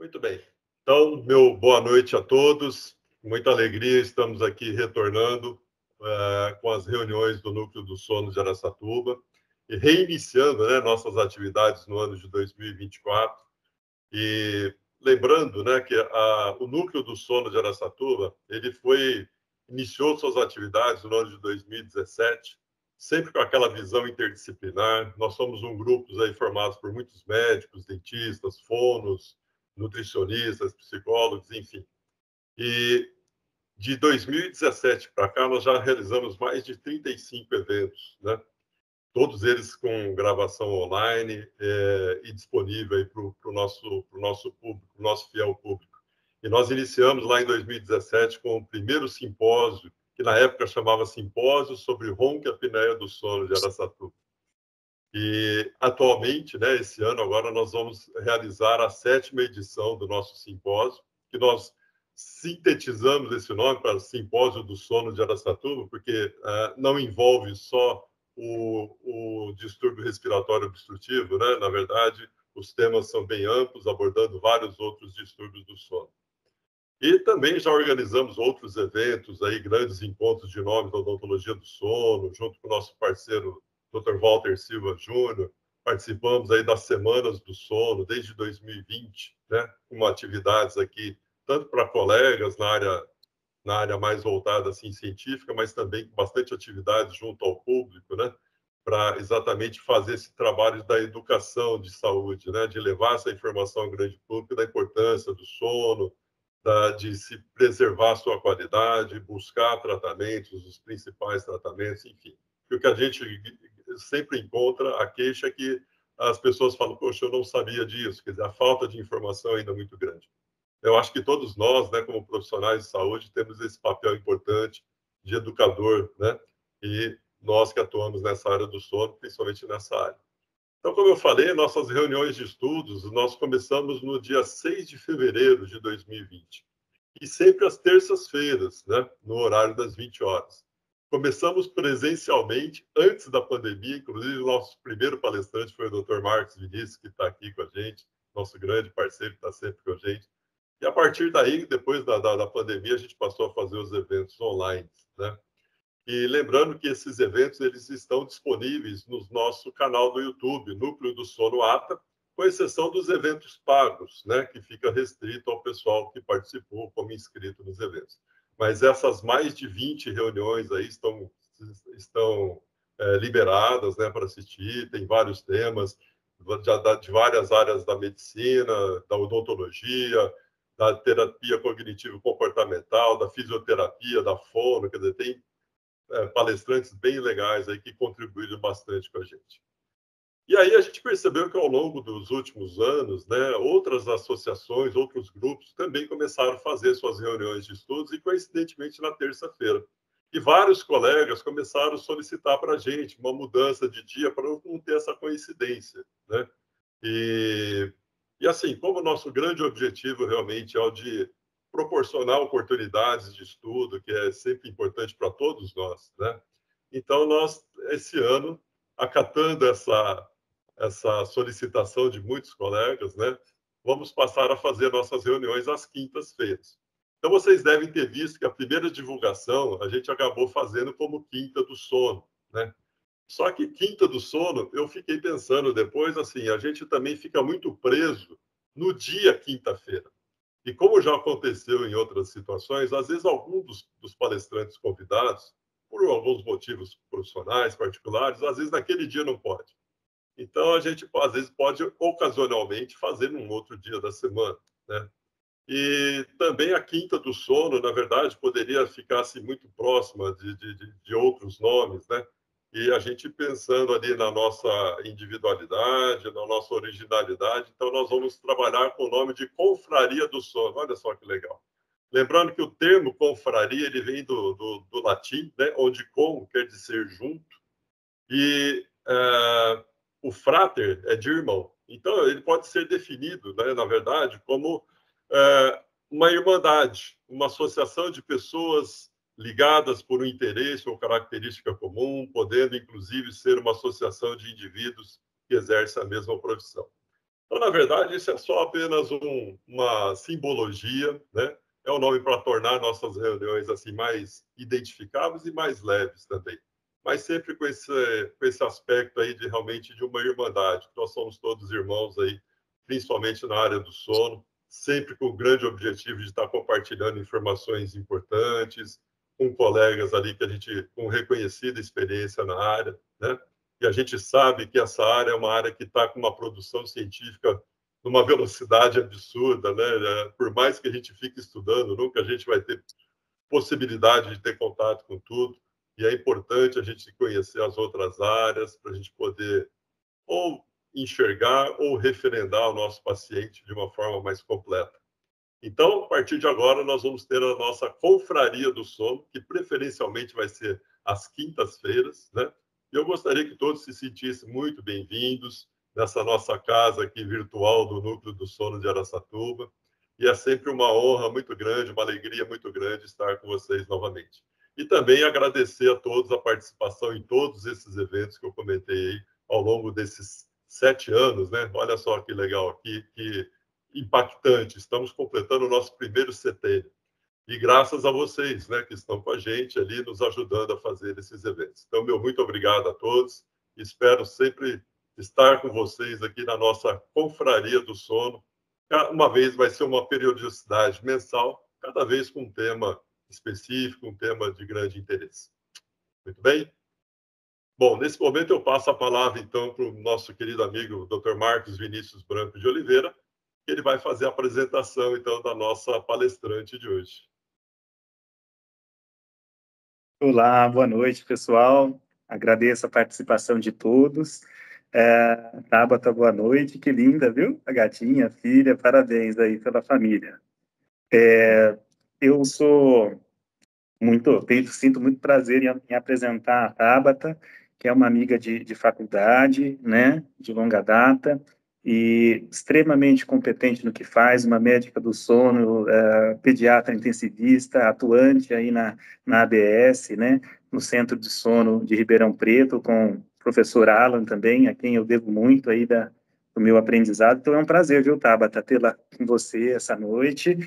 Muito bem. Então, meu boa noite a todos. Muita alegria, estamos aqui retornando com as reuniões do Núcleo do Sono de Araçatuba e reiniciando, né, nossas atividades no ano de 2024. E lembrando, né, que o Núcleo do Sono de Araçatuba, iniciou suas atividades no ano de 2017, sempre com aquela visão interdisciplinar. Nós somos um grupo aí formado por muitos médicos, dentistas, fonos, nutricionistas, psicólogos, enfim. E de 2017 para cá, nós já realizamos mais de 35 eventos, né? Todos eles com gravação online e disponível para o nosso público, pro nosso fiel público. E nós iniciamos lá em 2017 com o primeiro simpósio, que na época chamava Simpósio sobre Ronco e Apneia do Sono de Araçatuba. E atualmente, né, esse ano agora, nós vamos realizar a 7ª edição do nosso simpósio, que nós sintetizamos esse nome para Simpósio do Sono de Araçatuba, porque não envolve só o distúrbio respiratório obstrutivo, né? Na verdade, os temas são bem amplos, abordando vários outros distúrbios do sono. E também já organizamos outros eventos, aí, grandes encontros de nomes da odontologia do sono, junto com o nosso parceiro Dr. Walter Silva Júnior. Participamos aí das Semanas do Sono desde 2020, né, com atividades aqui, tanto para colegas na área mais voltada assim, científica, mas também com bastante atividade junto ao público, né, para exatamente fazer esse trabalho da educação de saúde, né, de levar essa informação ao grande público da importância do sono, de se preservar a sua qualidade, buscar tratamentos, os principais tratamentos, enfim. E o que a gente sempre encontra, a queixa é que as pessoas falam, poxa, eu não sabia disso, quer dizer, a falta de informação ainda é muito grande. Eu acho que todos nós, né, como profissionais de saúde, temos esse papel importante de educador, né, e nós que atuamos nessa área do sono, principalmente nessa área. Então, como eu falei, nossas reuniões de estudos, nós começamos no dia 6 de fevereiro de 2020. E sempre às terças-feiras, né, no horário das 20 horas. Começamos presencialmente antes da pandemia, inclusive o nosso primeiro palestrante foi o Dr. Marcos Vinícius, que está aqui com a gente, nosso grande parceiro, que está sempre com a gente. E a partir daí, depois da pandemia, a gente passou a fazer os eventos online, né? E lembrando que esses eventos eles estão disponíveis no nosso canal do YouTube, Núcleo do Sono ATA, com exceção dos eventos pagos, né, que fica restrito ao pessoal que participou como inscrito nos eventos. Mas essas mais de 20 reuniões aí estão liberadas, né, para assistir, tem vários temas, de várias áreas da medicina, da odontologia, da terapia cognitivo-comportamental, da fisioterapia, da fono, quer dizer, tem palestrantes bem legais aí que contribuíram bastante com a gente. E aí a gente percebeu que ao longo dos últimos anos, né, outras associações, outros grupos também começaram a fazer suas reuniões de estudos e coincidentemente na terça-feira. E vários colegas começaram a solicitar para a gente uma mudança de dia para não ter essa coincidência, né? E assim, como o nosso grande objetivo realmente é o de proporcionar oportunidades de estudo, que é sempre importante para todos nós, né? Então, nós, esse ano, acatando essa solicitação de muitos colegas, né, vamos passar a fazer nossas reuniões às quintas-feiras. Então, vocês devem ter visto que a primeira divulgação a gente acabou fazendo como Quinta do Sono, né? Só que Quinta do Sono, eu fiquei pensando depois, assim, a gente também fica muito preso no dia quinta-feira. E como já aconteceu em outras situações, às vezes algum dos palestrantes convidados, por alguns motivos profissionais particulares, às vezes naquele dia não pode. Então, a gente, às vezes, pode ocasionalmente fazer num outro dia da semana, né? E também a Quinta do Sono, na verdade, poderia ficar assim, muito próxima de outros nomes, né? E a gente pensando ali na nossa individualidade, na nossa originalidade, então nós vamos trabalhar com o nome de Confraria do Sono. Olha só que legal. Lembrando que o termo confraria ele vem do latim, né? Onde com quer dizer junto, e o frater é de irmão. Então, ele pode ser definido, né, na verdade, como uma irmandade, uma associação de pessoas ligadas por um interesse ou característica comum, podendo, inclusive, ser uma associação de indivíduos que exercem a mesma profissão. Então, na verdade, isso é só apenas uma simbologia, né? É um nome para tornar nossas reuniões assim mais identificáveis e mais leves também. Mas sempre com esse aspecto aí de realmente de uma irmandade. Nós somos todos irmãos aí, principalmente na área do sono, sempre com o grande objetivo de estar compartilhando informações importantes com colegas ali que a gente com reconhecida experiência na área, né? E a gente sabe que essa área é uma área que está com uma produção científica numa velocidade absurda, né? Por mais que a gente fique estudando, nunca a gente vai ter possibilidade de ter contato com tudo. E é importante a gente conhecer as outras áreas para a gente poder ou enxergar ou referendar o nosso paciente de uma forma mais completa. Então, a partir de agora, nós vamos ter a nossa confraria do sono, que preferencialmente vai ser às quintas-feiras, né? E eu gostaria que todos se sentissem muito bem-vindos nessa nossa casa aqui virtual do Núcleo do Sono de Araçatuba. E é sempre uma honra muito grande, uma alegria muito grande estar com vocês novamente. E também agradecer a todos a participação em todos esses eventos que eu comentei aí ao longo desses 7 anos, né? Olha só que legal aqui, que impactante. Estamos completando o nosso primeiro setênio. E graças a vocês, né, que estão com a gente ali, nos ajudando a fazer esses eventos. Então, meu muito obrigado a todos. Espero sempre estar com vocês aqui na nossa Confraria do Sono. Uma vez vai ser uma periodicidade mensal, cada vez com um tema específico, um tema de grande interesse. Muito bem? Bom, nesse momento eu passo a palavra, então, para o nosso querido amigo Dr. Marcos Vinícius Branco de Oliveira, que ele vai fazer a apresentação, então, da nossa palestrante de hoje. Olá, boa noite, pessoal. Agradeço a participação de todos. Tabata, boa noite. Que linda, viu? A gatinha, a filha, parabéns aí pela família. Eu sinto muito prazer em apresentar a Tabata, que é uma amiga de faculdade, né, de longa data, e extremamente competente no que faz, uma médica do sono, pediatra intensivista, atuante aí na ABS, né, no Centro de Sono de Ribeirão Preto, com o professor Alan também, a quem eu devo muito aí do meu aprendizado. Então é um prazer, viu, Tabata, tê-la com você essa noite,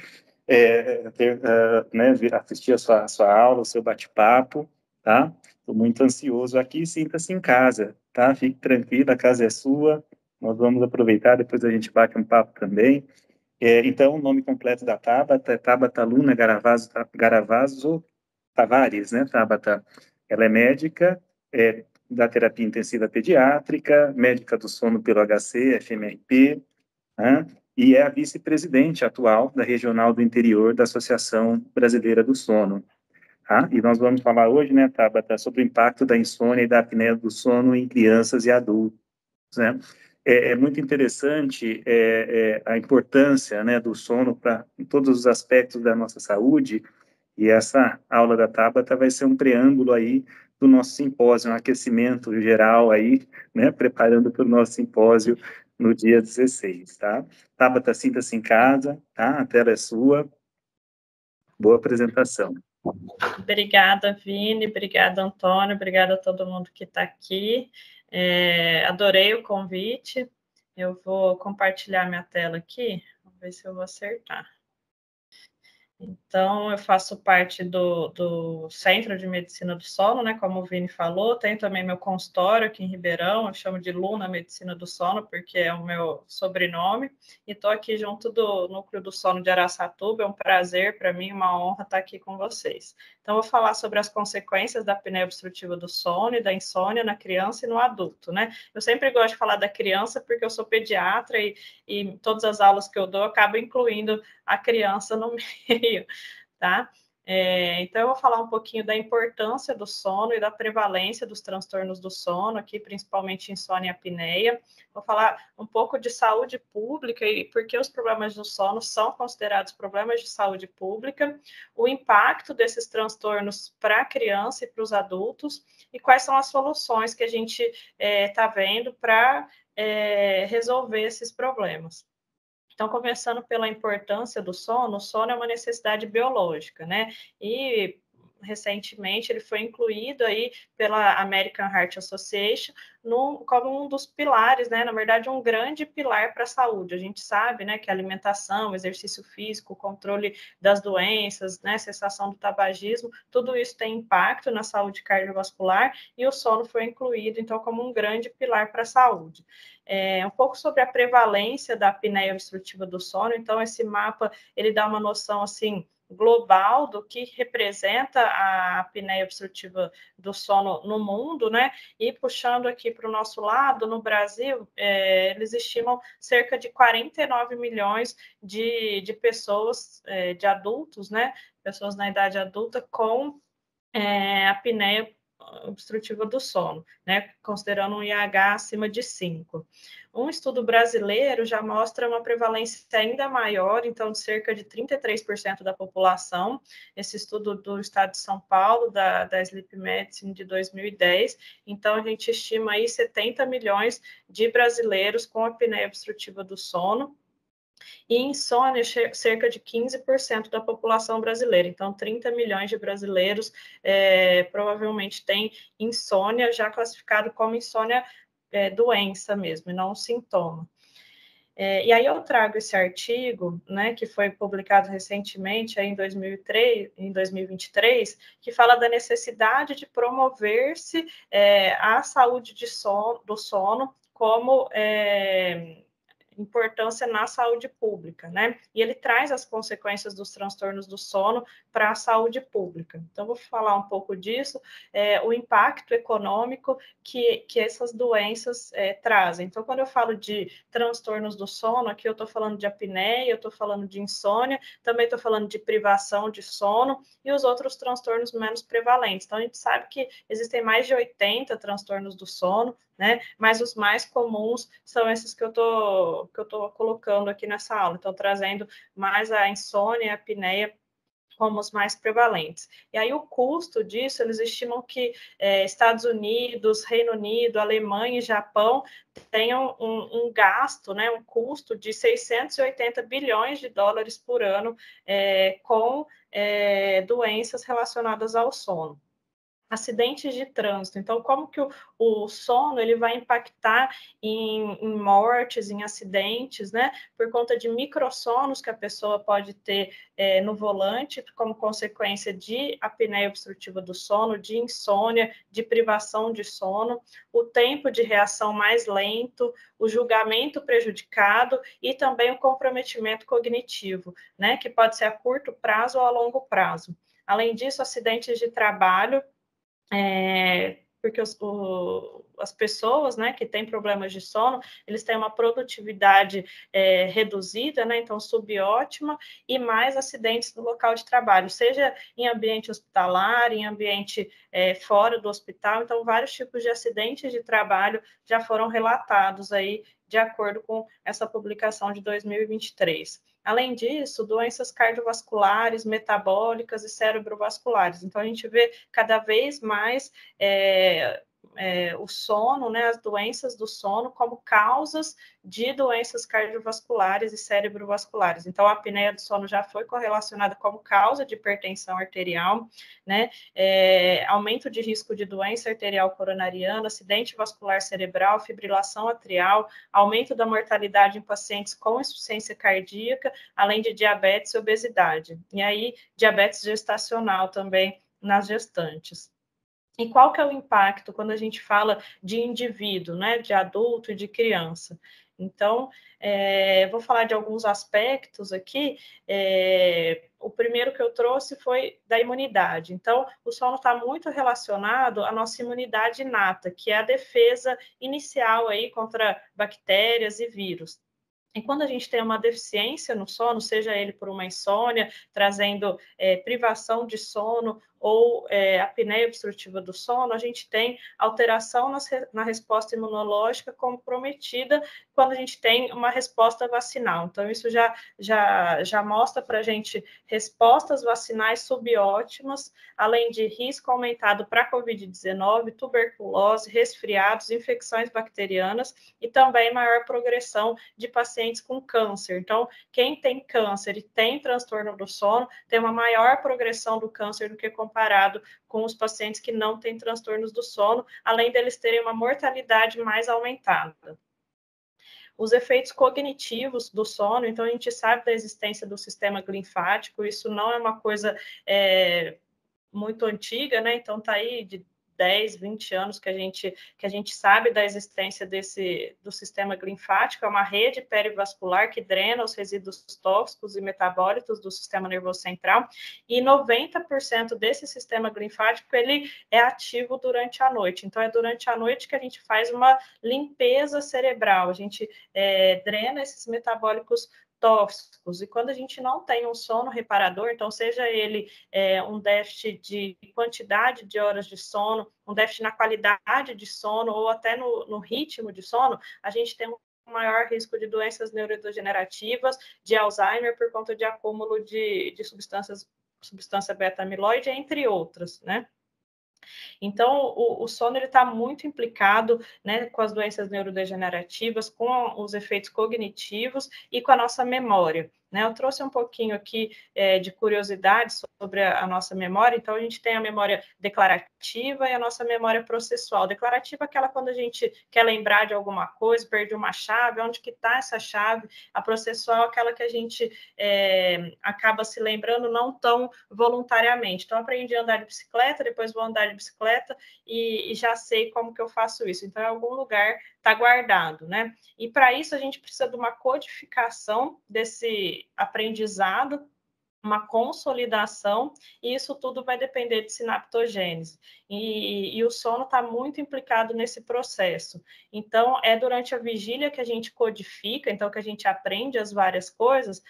né, assistir a sua aula, o seu bate-papo, tá? Estou muito ansioso aqui, sinta-se em casa, tá? Fique tranquila, a casa é sua, nós vamos aproveitar, depois a gente bate um papo também. Então, o nome completo da Tabata é Tabata Luna Garavazo Tavares, né, Tabata? Ela é médica, da terapia intensiva pediátrica, médica do sono pelo HC, FMRP, né? E é a vice-presidente atual da Regional do Interior da Associação Brasileira do Sono. Tá? E nós vamos falar hoje, né, Tabata, sobre o impacto da insônia e da apneia do sono em crianças e adultos, né? É muito interessante a importância, né, do sono para todos os aspectos da nossa saúde, e essa aula da Tabata vai ser um preâmbulo aí do nosso simpósio, um aquecimento geral aí, né, preparando para o nosso simpósio no dia 16, tá? Tabata, sinta-se em casa, tá? A tela é sua. Boa apresentação. Obrigada, Vini, obrigada, Antônio, obrigada a todo mundo que está aqui. Adorei o convite. Eu vou compartilhar minha tela aqui, vamos ver se eu vou acertar. Então, eu faço parte do Centro de Medicina do Sono, né, como o Vini falou, tenho também meu consultório aqui em Ribeirão, eu chamo de Luna Medicina do Sono, porque é o meu sobrenome, e estou aqui junto do Núcleo do Sono de Araçatuba, é um prazer para mim, uma honra estar aqui com vocês. Então, vou falar sobre as consequências da apneia obstrutiva do sono e da insônia na criança e no adulto, né? Eu sempre gosto de falar da criança, porque eu sou pediatra e todas as aulas que eu dou, eu acabo incluindo a criança no meio, tá? Então, eu vou falar um pouquinho da importância do sono e da prevalência dos transtornos do sono, aqui, principalmente insônia e apneia. Vou falar um pouco de saúde pública e por que os problemas do sono são considerados problemas de saúde pública, o impacto desses transtornos para a criança e para os adultos, e quais são as soluções que a gente está vendo para resolver esses problemas. Então, começando pela importância do sono, o sono é uma necessidade biológica, né? E recentemente, ele foi incluído aí pela American Heart Association como um dos pilares, né? Na verdade, um grande pilar para a saúde. A gente sabe, né, que a alimentação, exercício físico, controle das doenças, né, cessação do tabagismo, tudo isso tem impacto na saúde cardiovascular e o sono foi incluído, então, como um grande pilar para a saúde. Um pouco sobre a prevalência da apneia obstrutiva do sono. Então, esse mapa, ele dá uma noção, assim, global do que representa a apneia obstrutiva do sono no mundo, né? E puxando aqui para o nosso lado, no Brasil, eles estimam cerca de 49 milhões de pessoas, de adultos, né? Pessoas na idade adulta com apneia obstrutiva do sono, né, considerando um IH acima de 5. Um estudo brasileiro já mostra uma prevalência ainda maior, então, de cerca de 33% da população. Esse estudo do estado de São Paulo, da Sleep Medicine de 2010. Então, a gente estima aí 70 milhões de brasileiros com apneia obstrutiva do sono. E insônia, cerca de 15% da população brasileira. Então, 30 milhões de brasileiros provavelmente têm insônia, já classificado como insônia doença mesmo, e não um sintoma. E aí eu trago esse artigo, né, que foi publicado recentemente, aí em 2023, que fala da necessidade de promover-se a saúde do sono como importância na saúde pública, né? E ele traz as consequências dos transtornos do sono para a saúde pública. Então, vou falar um pouco disso, o impacto econômico que essas doenças trazem. Então, quando eu falo de transtornos do sono, aqui eu estou falando de apneia, eu estou falando de insônia, também estou falando de privação de sono e os outros transtornos menos prevalentes. Então, a gente sabe que existem mais de 80 transtornos do sono, né? Mas os mais comuns são esses que eu tô colocando aqui nessa aula. Então, trazendo mais a insônia e a apneia como os mais prevalentes. E aí o custo disso, eles estimam que Estados Unidos, Reino Unido, Alemanha e Japão tenham um gasto, né, um custo de 680 bilhões de dólares por ano com doenças relacionadas ao sono. Acidentes de trânsito. Então, como que o sono ele vai impactar em mortes, em acidentes, né? Por conta de microssonos que a pessoa pode ter no volante, como consequência de apneia obstrutiva do sono, de insônia, de privação de sono, o tempo de reação mais lento, o julgamento prejudicado e também o comprometimento cognitivo, né? Que pode ser a curto prazo ou a longo prazo. Além disso, acidentes de trabalho, porque as pessoas, né, que têm problemas de sono, eles têm uma produtividade reduzida, né, então subótima, e mais acidentes no local de trabalho, seja em ambiente hospitalar, em ambiente fora do hospital. Então, vários tipos de acidentes de trabalho já foram relatados aí, de acordo com essa publicação de 2023. Além disso, doenças cardiovasculares, metabólicas e cerebrovasculares. Então, a gente vê cada vez mais o sono, né, as doenças do sono como causas de doenças cardiovasculares e cerebrovasculares. Então, a apneia do sono já foi correlacionada como causa de hipertensão arterial, né, aumento de risco de doença arterial coronariana, acidente vascular cerebral, fibrilação atrial, aumento da mortalidade em pacientes com insuficiência cardíaca, além de diabetes e obesidade. E aí, diabetes gestacional também nas gestantes. E qual que é o impacto quando a gente fala de indivíduo, né, de adulto e de criança? Então, vou falar de alguns aspectos aqui. O primeiro que eu trouxe foi da imunidade. Então, o sono está muito relacionado à nossa imunidade inata, que é a defesa inicial aí contra bactérias e vírus. E quando a gente tem uma deficiência no sono, seja ele por uma insônia, trazendo privação de sono ou apneia obstrutiva do sono, a gente tem alteração na resposta imunológica comprometida quando a gente tem uma resposta vacinal. Então, isso já mostra para a gente respostas vacinais subótimas, além de risco aumentado para a Covid-19, tuberculose, resfriados, infecções bacterianas e também maior progressão de pacientes com câncer. Então, quem tem câncer e tem transtorno do sono tem uma maior progressão do câncer do que comparado com os pacientes que não têm transtornos do sono, além deles terem uma mortalidade mais aumentada. Os efeitos cognitivos do sono, então a gente sabe da existência do sistema linfático, isso não é uma coisa muito antiga, né? Então tá aí de 10, 20 anos que a gente sabe da existência do sistema linfático, é uma rede perivascular que drena os resíduos tóxicos e metabólitos do sistema nervoso central, e 90% desse sistema linfático ele é ativo durante a noite. Então, é durante a noite que a gente faz uma limpeza cerebral, a gente drena esses metabólicos tóxicos, e quando a gente não tem um sono reparador, então seja ele um déficit de quantidade de horas de sono, um déficit na qualidade de sono ou até no ritmo de sono, a gente tem um maior risco de doenças neurodegenerativas, de Alzheimer por conta de acúmulo de substância beta-amiloide, entre outras, né? Então, o sono está muito implicado, né, com as doenças neurodegenerativas, com os efeitos cognitivos e com a nossa memória. Né? Eu trouxe um pouquinho aqui de curiosidade sobre a nossa memória. Então, a gente tem a memória declarativa e a nossa memória processual. Declarativa é aquela quando a gente quer lembrar de alguma coisa, perde uma chave, onde que está essa chave? A processual é aquela que a gente acaba se lembrando não tão voluntariamente. Então, aprendi a andar de bicicleta, depois vou andar de bicicleta e já sei como que eu faço isso. Então, em algum lugar está guardado, né? E para isso a gente precisa de uma codificação desse aprendizado, uma consolidação, e isso tudo vai depender de sinaptogênese. E o sono está muito implicado nesse processo. Então, é durante a vigília que a gente codifica, então que a gente aprende as várias coisas,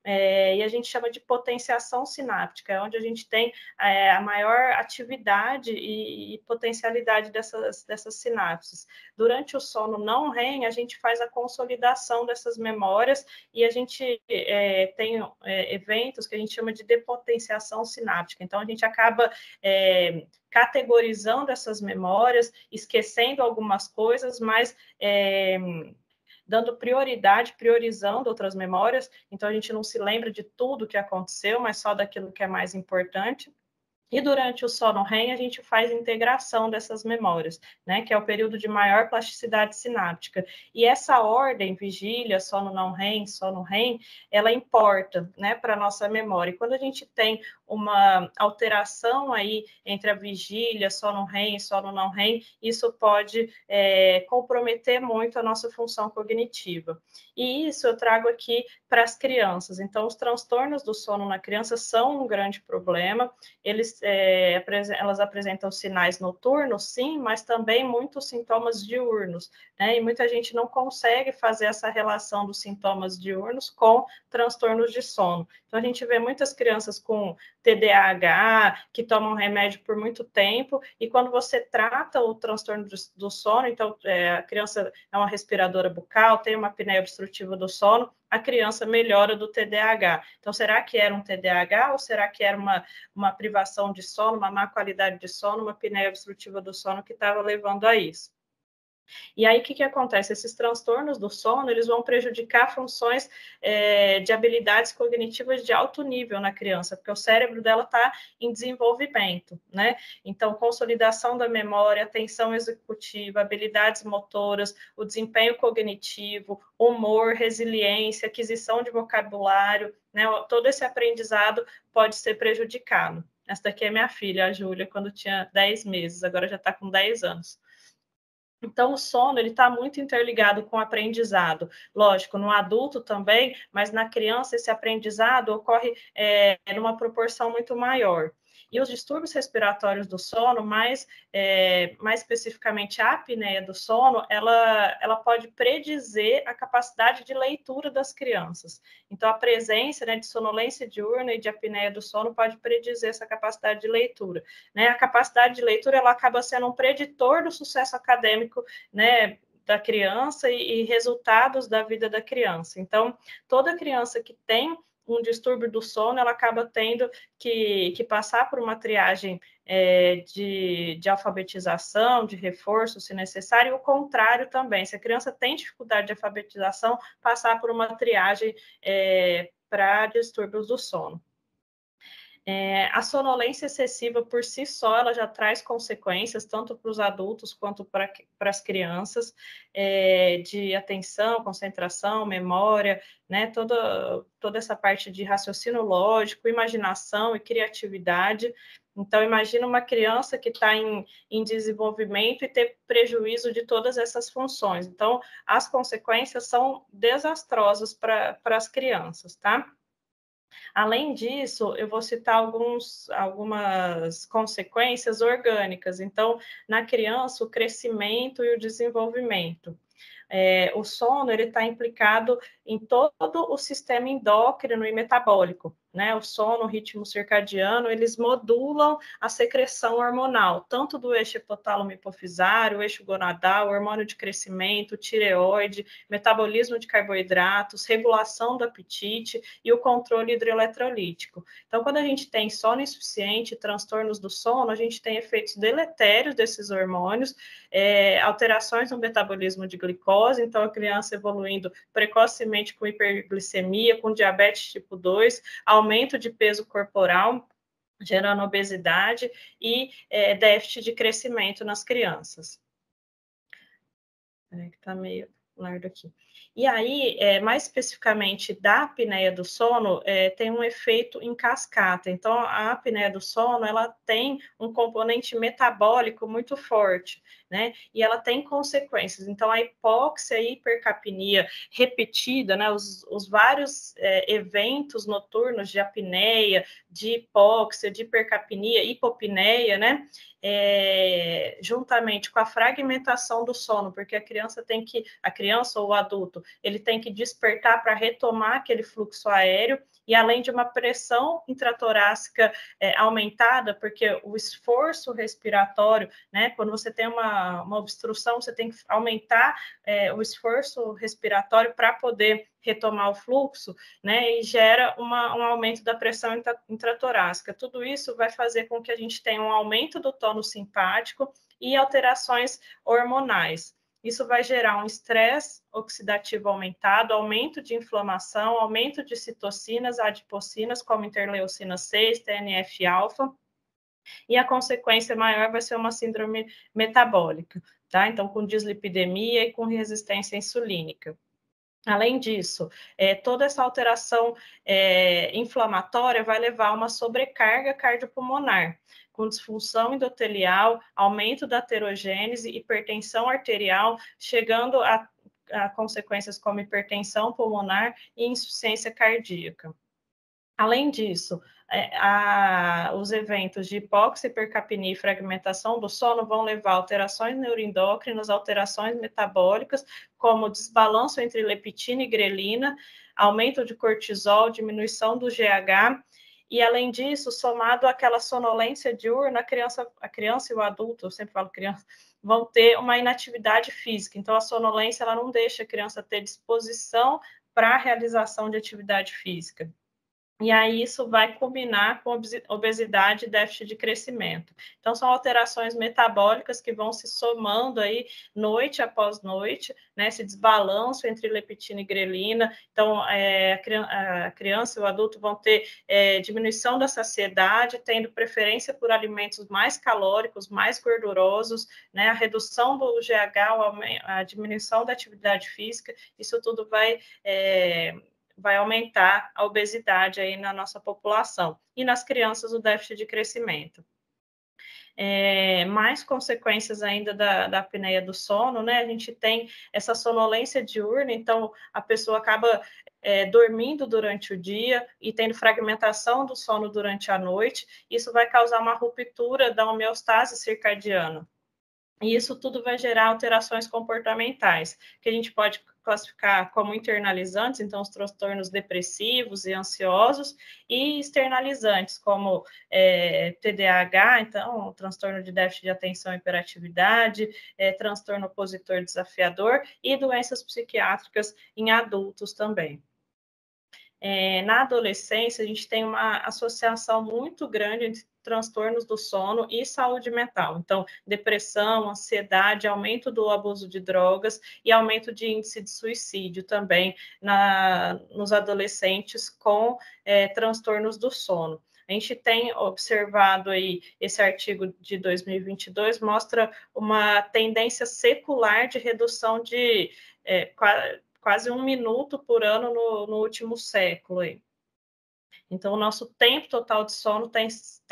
e a gente chama de potenciação sináptica, é onde a gente tem a maior atividade e potencialidade dessas sinapses. Durante o sono não REM, a gente faz a consolidação dessas memórias e a gente tem eventos que a gente chama de depotenciação sináptica. Então, a gente acaba categorizando essas memórias, esquecendo algumas coisas, mas dando prioridade, priorizando outras memórias, então a gente não se lembra de tudo que aconteceu, mas só daquilo que é mais importante. E durante o sono REM, a gente faz integração dessas memórias, né, que é o período de maior plasticidade sináptica. E essa ordem, vigília, sono não REM, sono REM, ela importa, né, para a nossa memória. E quando a gente tem uma alteração aí entre a vigília, sono REM e sono não REM, isso pode comprometer muito a nossa função cognitiva. E isso eu trago aqui para as crianças. Então, os transtornos do sono na criança são um grande problema. Elas apresentam sinais noturnos, sim, mas também muitos sintomas diurnos, né? E muita gente não consegue fazer essa relação dos sintomas diurnos com transtornos de sono. Então, a gente vê muitas crianças com TDAH, que tomam remédio por muito tempo, e quando você trata o transtorno do sono, então a criança é uma respiradora bucal, tem uma apneia obstrutiva do sono, a criança melhora do TDAH. Então, será que era um TDAH ou será que era uma privação de sono, uma má qualidade de sono, uma apneia obstrutiva do sono que estava levando a isso? E aí, o que acontece? Esses transtornos do sono, eles vão prejudicar funções de habilidades cognitivas de alto nível na criança, porque o cérebro dela está em desenvolvimento, né? Então, consolidação da memória, atenção executiva, habilidades motoras, o desempenho cognitivo, humor, resiliência, aquisição de vocabulário, né? Todo esse aprendizado pode ser prejudicado. Essa daqui é minha filha, a Júlia, quando tinha 10 meses, agora já está com 10 anos. Então, o sono ele está muito interligado com o aprendizado. Lógico, no adulto também, mas na criança esse aprendizado ocorre numa proporção muito maior. E os distúrbios respiratórios do sono, mais especificamente a apneia do sono, ela pode predizer a capacidade de leitura das crianças. Então, a presença, né, de sonolência diurna e de apneia do sono pode predizer essa capacidade de leitura. Né? A capacidade de leitura ela acaba sendo um preditor do sucesso acadêmico, né, da criança e resultados da vida da criança. Então, toda criança que tem um distúrbio do sono, ela acaba tendo que passar por uma triagem de alfabetização, de reforço, se necessário, e o contrário também. Se a criança tem dificuldade de alfabetização, passar por uma triagem para distúrbios do sono. A sonolência excessiva, por si só, ela já traz consequências, tanto para os adultos quanto para as crianças, de atenção, concentração, memória, né, toda essa parte de raciocínio lógico, imaginação e criatividade. Então, imagina uma criança que está em desenvolvimento e ter prejuízo de todas essas funções. Então, as consequências são desastrosas para as crianças, tá? Além disso, eu vou citar algumas consequências orgânicas. Então, na criança, o crescimento e o desenvolvimento. O sono ele está implicado em todo o sistema endócrino e metabólico, né? O sono, o ritmo circadiano, eles modulam a secreção hormonal, tanto do eixo hipotálamo hipofisário, o eixo gonadal, hormônio de crescimento, tireoide, metabolismo de carboidratos, regulação do apetite e o controle hidroeletrolítico. Então, quando a gente tem sono insuficiente, transtornos do sono, a gente tem efeitos deletérios desses hormônios, alterações no metabolismo de glicose, então a criança evoluindo precocemente com hiperglicemia, com diabetes tipo 2, aumento de peso corporal, gerando obesidade e déficit de crescimento nas crianças. Que está meio largo aqui. E aí, mais especificamente da apneia do sono, tem um efeito em cascata. Então, a apneia do sono, ela tem um componente metabólico muito forte, né? E ela tem consequências. Então, a hipóxia e hipercapnia repetida, né? Os vários eventos noturnos de apneia, de hipóxia, de hipercapnia, hipopneia, né? Juntamente com a fragmentação do sono, porque a criança ou o adulto, ele tem que despertar para retomar aquele fluxo aéreo, e além de uma pressão intratorácica aumentada, porque o esforço respiratório, né, quando você tem uma obstrução, você tem que aumentar o esforço respiratório para poder retomar o fluxo, né, e gera um aumento da pressão intratorácica. Tudo isso vai fazer com que a gente tenha um aumento do tônus simpático e alterações hormonais. Isso vai gerar um estresse oxidativo aumentado, aumento de inflamação, aumento de citocinas, adipocinas, como interleucina 6, TNF-alfa, e a consequência maior vai ser uma síndrome metabólica, tá? Então, com dislipidemia e com resistência insulínica. Além disso, toda essa alteração inflamatória vai levar a uma sobrecarga cardiopulmonar, com disfunção endotelial, aumento da aterogênese, hipertensão arterial, chegando a consequências como hipertensão pulmonar e insuficiência cardíaca. Além disso, os eventos de hipóxia, hipercapnia e fragmentação do sono vão levar a alterações neuroendócrinas, alterações metabólicas, como desbalanço entre leptina e grelina, aumento de cortisol, diminuição do GH, e além disso, somado àquela sonolência diurna, a criança e o adulto, eu sempre falo criança, vão ter uma inatividade física. Então, a sonolência ela não deixa a criança ter disposição para a realização de atividade física. E aí isso vai combinar com obesidade e déficit de crescimento. Então, são alterações metabólicas que vão se somando aí noite após noite, né? Esse desbalanço entre leptina e grelina. Então, a criança e o adulto vão ter diminuição da saciedade, tendo preferência por alimentos mais calóricos, mais gordurosos, né? A redução do GH, a diminuição da atividade física, isso tudo vai aumentar a obesidade aí na nossa população. E nas crianças, o déficit de crescimento. Mais consequências ainda da apneia do sono, né? A gente tem essa sonolência diurna, então a pessoa acaba dormindo durante o dia e tendo fragmentação do sono durante a noite. Isso vai causar uma ruptura da homeostase circadiana. E isso tudo vai gerar alterações comportamentais, que a gente pode classificar como internalizantes, então os transtornos depressivos e ansiosos, e externalizantes, como TDAH, então o transtorno de déficit de atenção e hiperatividade, transtorno opositor desafiador e doenças psiquiátricas em adultos também. Na adolescência, a gente tem uma associação muito grande entre transtornos do sono e saúde mental. Então, depressão, ansiedade, aumento do abuso de drogas e aumento de índice de suicídio também nos adolescentes com transtornos do sono. A gente tem observado aí, esse artigo de 2022 mostra uma tendência secular de redução de quase 1 minuto por ano no último século aí. Então, o nosso tempo total de sono tem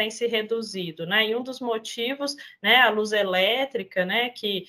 se reduzido, né? E um dos motivos, né, a luz elétrica, né, que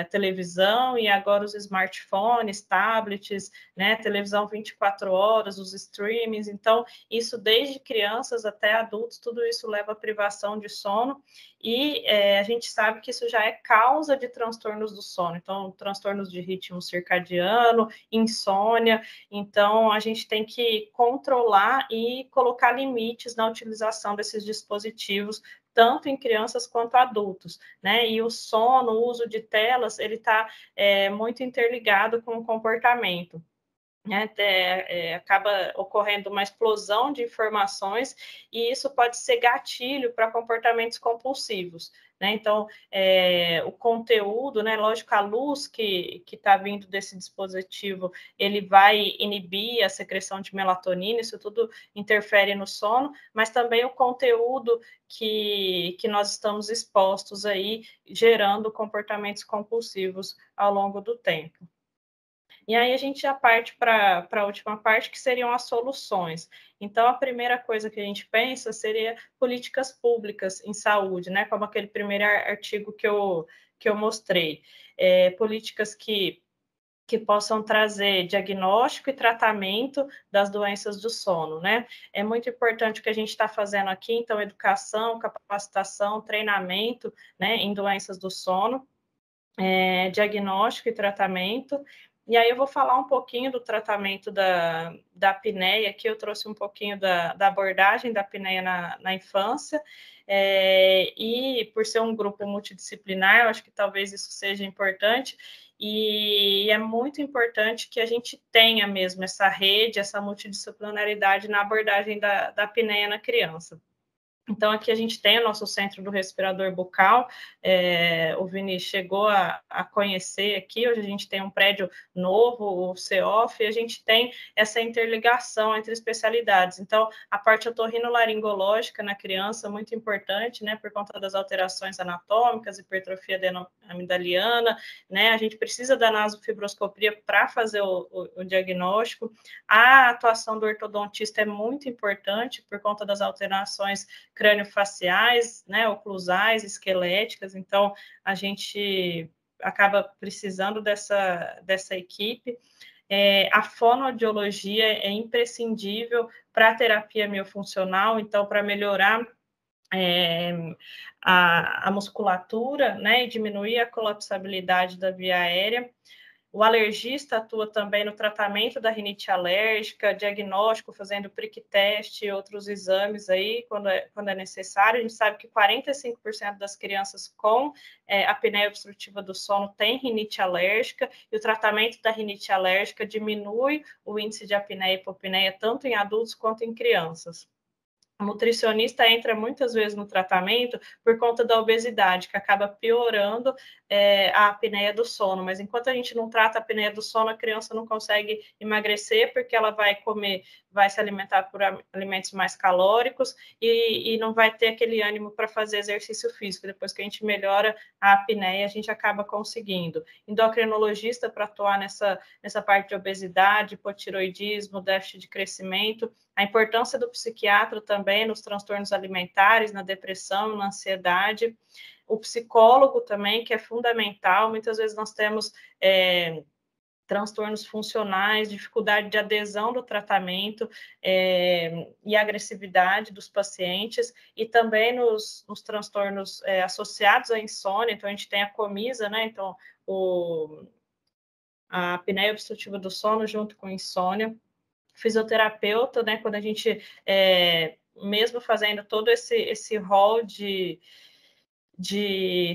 a televisão e agora os smartphones, tablets, né, televisão 24 horas, os streamings. Então, isso desde crianças até adultos, tudo isso leva à privação de sono e a gente sabe que isso já é causa de transtornos do sono. Então, transtornos de ritmo circadiano, insônia. Então, a gente tem que controlar e colocar limites na utilização desses dispositivos, tanto em crianças quanto adultos, né? E o sono, o uso de telas, ele está muito interligado com o comportamento. Né, acaba ocorrendo uma explosão de informações e isso pode ser gatilho para comportamentos compulsivos. Né? Então, o conteúdo, né, lógico, a luz que está vindo desse dispositivo, ele vai inibir a secreção de melatonina, isso tudo interfere no sono, mas também o conteúdo que nós estamos expostos aí, gerando comportamentos compulsivos ao longo do tempo. E aí a gente já parte para a última parte, que seriam as soluções. Então, a primeira coisa que a gente pensa seria políticas públicas em saúde, né? Como aquele primeiro artigo que eu mostrei. Políticas que possam trazer diagnóstico e tratamento das doenças do sono, né? É muito importante o que a gente está fazendo aqui, então, educação, capacitação, treinamento, né, em doenças do sono, diagnóstico e tratamento. E aí eu vou falar um pouquinho do tratamento da apneia, aqui eu trouxe um pouquinho da abordagem da apneia na infância, e por ser um grupo multidisciplinar, eu acho que talvez isso seja importante, e é muito importante que a gente tenha mesmo essa rede, essa multidisciplinaridade na abordagem da apneia na criança. Então, aqui a gente tem o nosso centro do respirador bucal, o Vini chegou a conhecer aqui, hoje a gente tem um prédio novo, o CEOF, e a gente tem essa interligação entre especialidades. Então, a parte otorrinolaringológica na criança é muito importante, né, por conta das alterações anatômicas, hipertrofia adenoamidaliana, né, a gente precisa da nasofibroscopia para fazer o diagnóstico. A atuação do ortodontista é muito importante por conta das alterações crâniofaciais, né, oclusais, esqueléticas, então a gente acaba precisando dessa equipe. A fonoaudiologia é imprescindível para a terapia miofuncional, então para melhorar a musculatura, né, e diminuir a colapsabilidade da via aérea. O alergista atua também no tratamento da rinite alérgica, diagnóstico, fazendo prick test e outros exames aí, quando é necessário. A gente sabe que 45% das crianças com apneia obstrutiva do sono têm rinite alérgica, e o tratamento da rinite alérgica diminui o índice de apneia e hipopneia, tanto em adultos quanto em crianças. O nutricionista entra muitas vezes no tratamento por conta da obesidade, que acaba piorando a apneia do sono. Mas enquanto a gente não trata a apneia do sono, a criança não consegue emagrecer, porque ela vai se alimentar por alimentos mais calóricos e não vai ter aquele ânimo para fazer exercício físico. Depois que a gente melhora a apneia, a gente acaba conseguindo. Endocrinologista para atuar nessa parte de obesidade, hipotiroidismo, déficit de crescimento. A importância do psiquiatra também nos transtornos alimentares, na depressão, na ansiedade. O psicólogo também, que é fundamental. Muitas vezes nós temos transtornos funcionais, dificuldade de adesão do tratamento e agressividade dos pacientes, e também nos transtornos associados à insônia. Então, a gente tem a COMISA, né? Então, a apneia obstrutiva do sono junto com insônia. Fisioterapeuta, né, quando a gente, mesmo fazendo todo esse rol de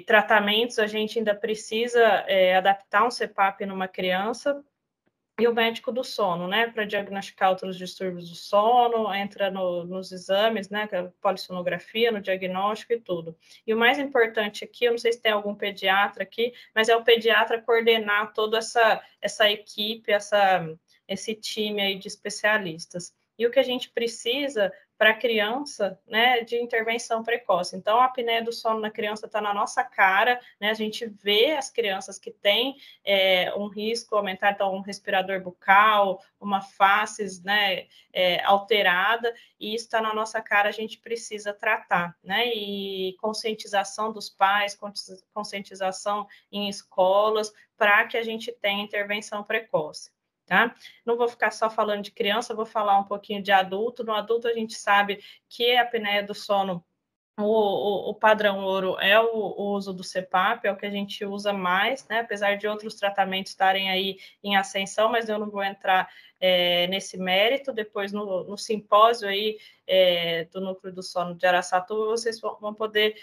tratamentos, a gente ainda precisa adaptar um CPAP numa criança. E o médico do sono, né, para diagnosticar outros distúrbios do sono, entra nos exames, né, polissonografia, no diagnóstico e tudo. E o mais importante aqui, eu não sei se tem algum pediatra aqui, mas é o pediatra coordenar toda essa equipe, esse time aí de especialistas. E o que a gente precisa para a criança, né, de intervenção precoce. Então, a apneia do sono na criança está na nossa cara, né, a gente vê as crianças que têm um risco aumentar, então, um respirador bucal, uma face, né, alterada, e isso está na nossa cara, a gente precisa tratar, né, e conscientização dos pais, conscientização em escolas, para que a gente tenha intervenção precoce. Tá? Não vou ficar só falando de criança, vou falar um pouquinho de adulto. No adulto, a gente sabe que a apneia do sono, o padrão ouro é o uso do CPAP, é o que a gente usa mais, né? Apesar de outros tratamentos estarem aí em ascensão, mas eu não vou entrar nesse mérito. Depois, no simpósio aí do Núcleo do Sono de Araçatuba, vocês vão poder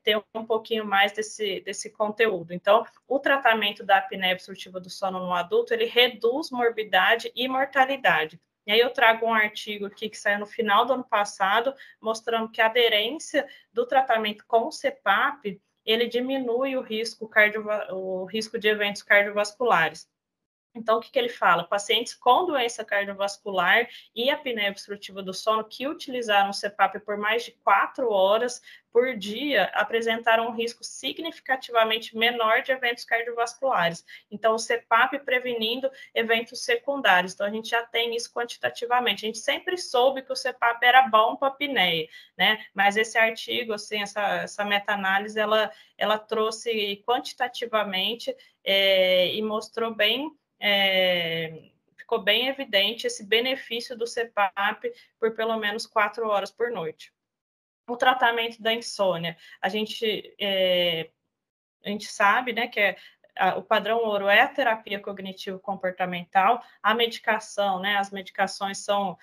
ter um pouquinho mais desse conteúdo. Então, o tratamento da apneia obstrutiva do sono no adulto, ele reduz morbidade e mortalidade. E aí eu trago um artigo aqui que saiu no final do ano passado, mostrando que a aderência do tratamento com o CPAP, ele diminui o risco de eventos cardiovasculares. Então, o que ele fala? Pacientes com doença cardiovascular e apneia obstrutiva do sono que utilizaram o CPAP por mais de 4 horas por dia apresentaram um risco significativamente menor de eventos cardiovasculares. Então, o CPAP prevenindo eventos secundários. Então, a gente já tem isso quantitativamente. A gente sempre soube que o CPAP era bom para a apneia, né? Mas esse artigo, assim, essa meta-análise, ela trouxe quantitativamente e mostrou bem ficou bem evidente esse benefício do CPAP por pelo menos 4 horas por noite. O tratamento da insônia, a gente sabe, né, que o padrão ouro é a terapia cognitivo-comportamental, a medicação, né, as medicações são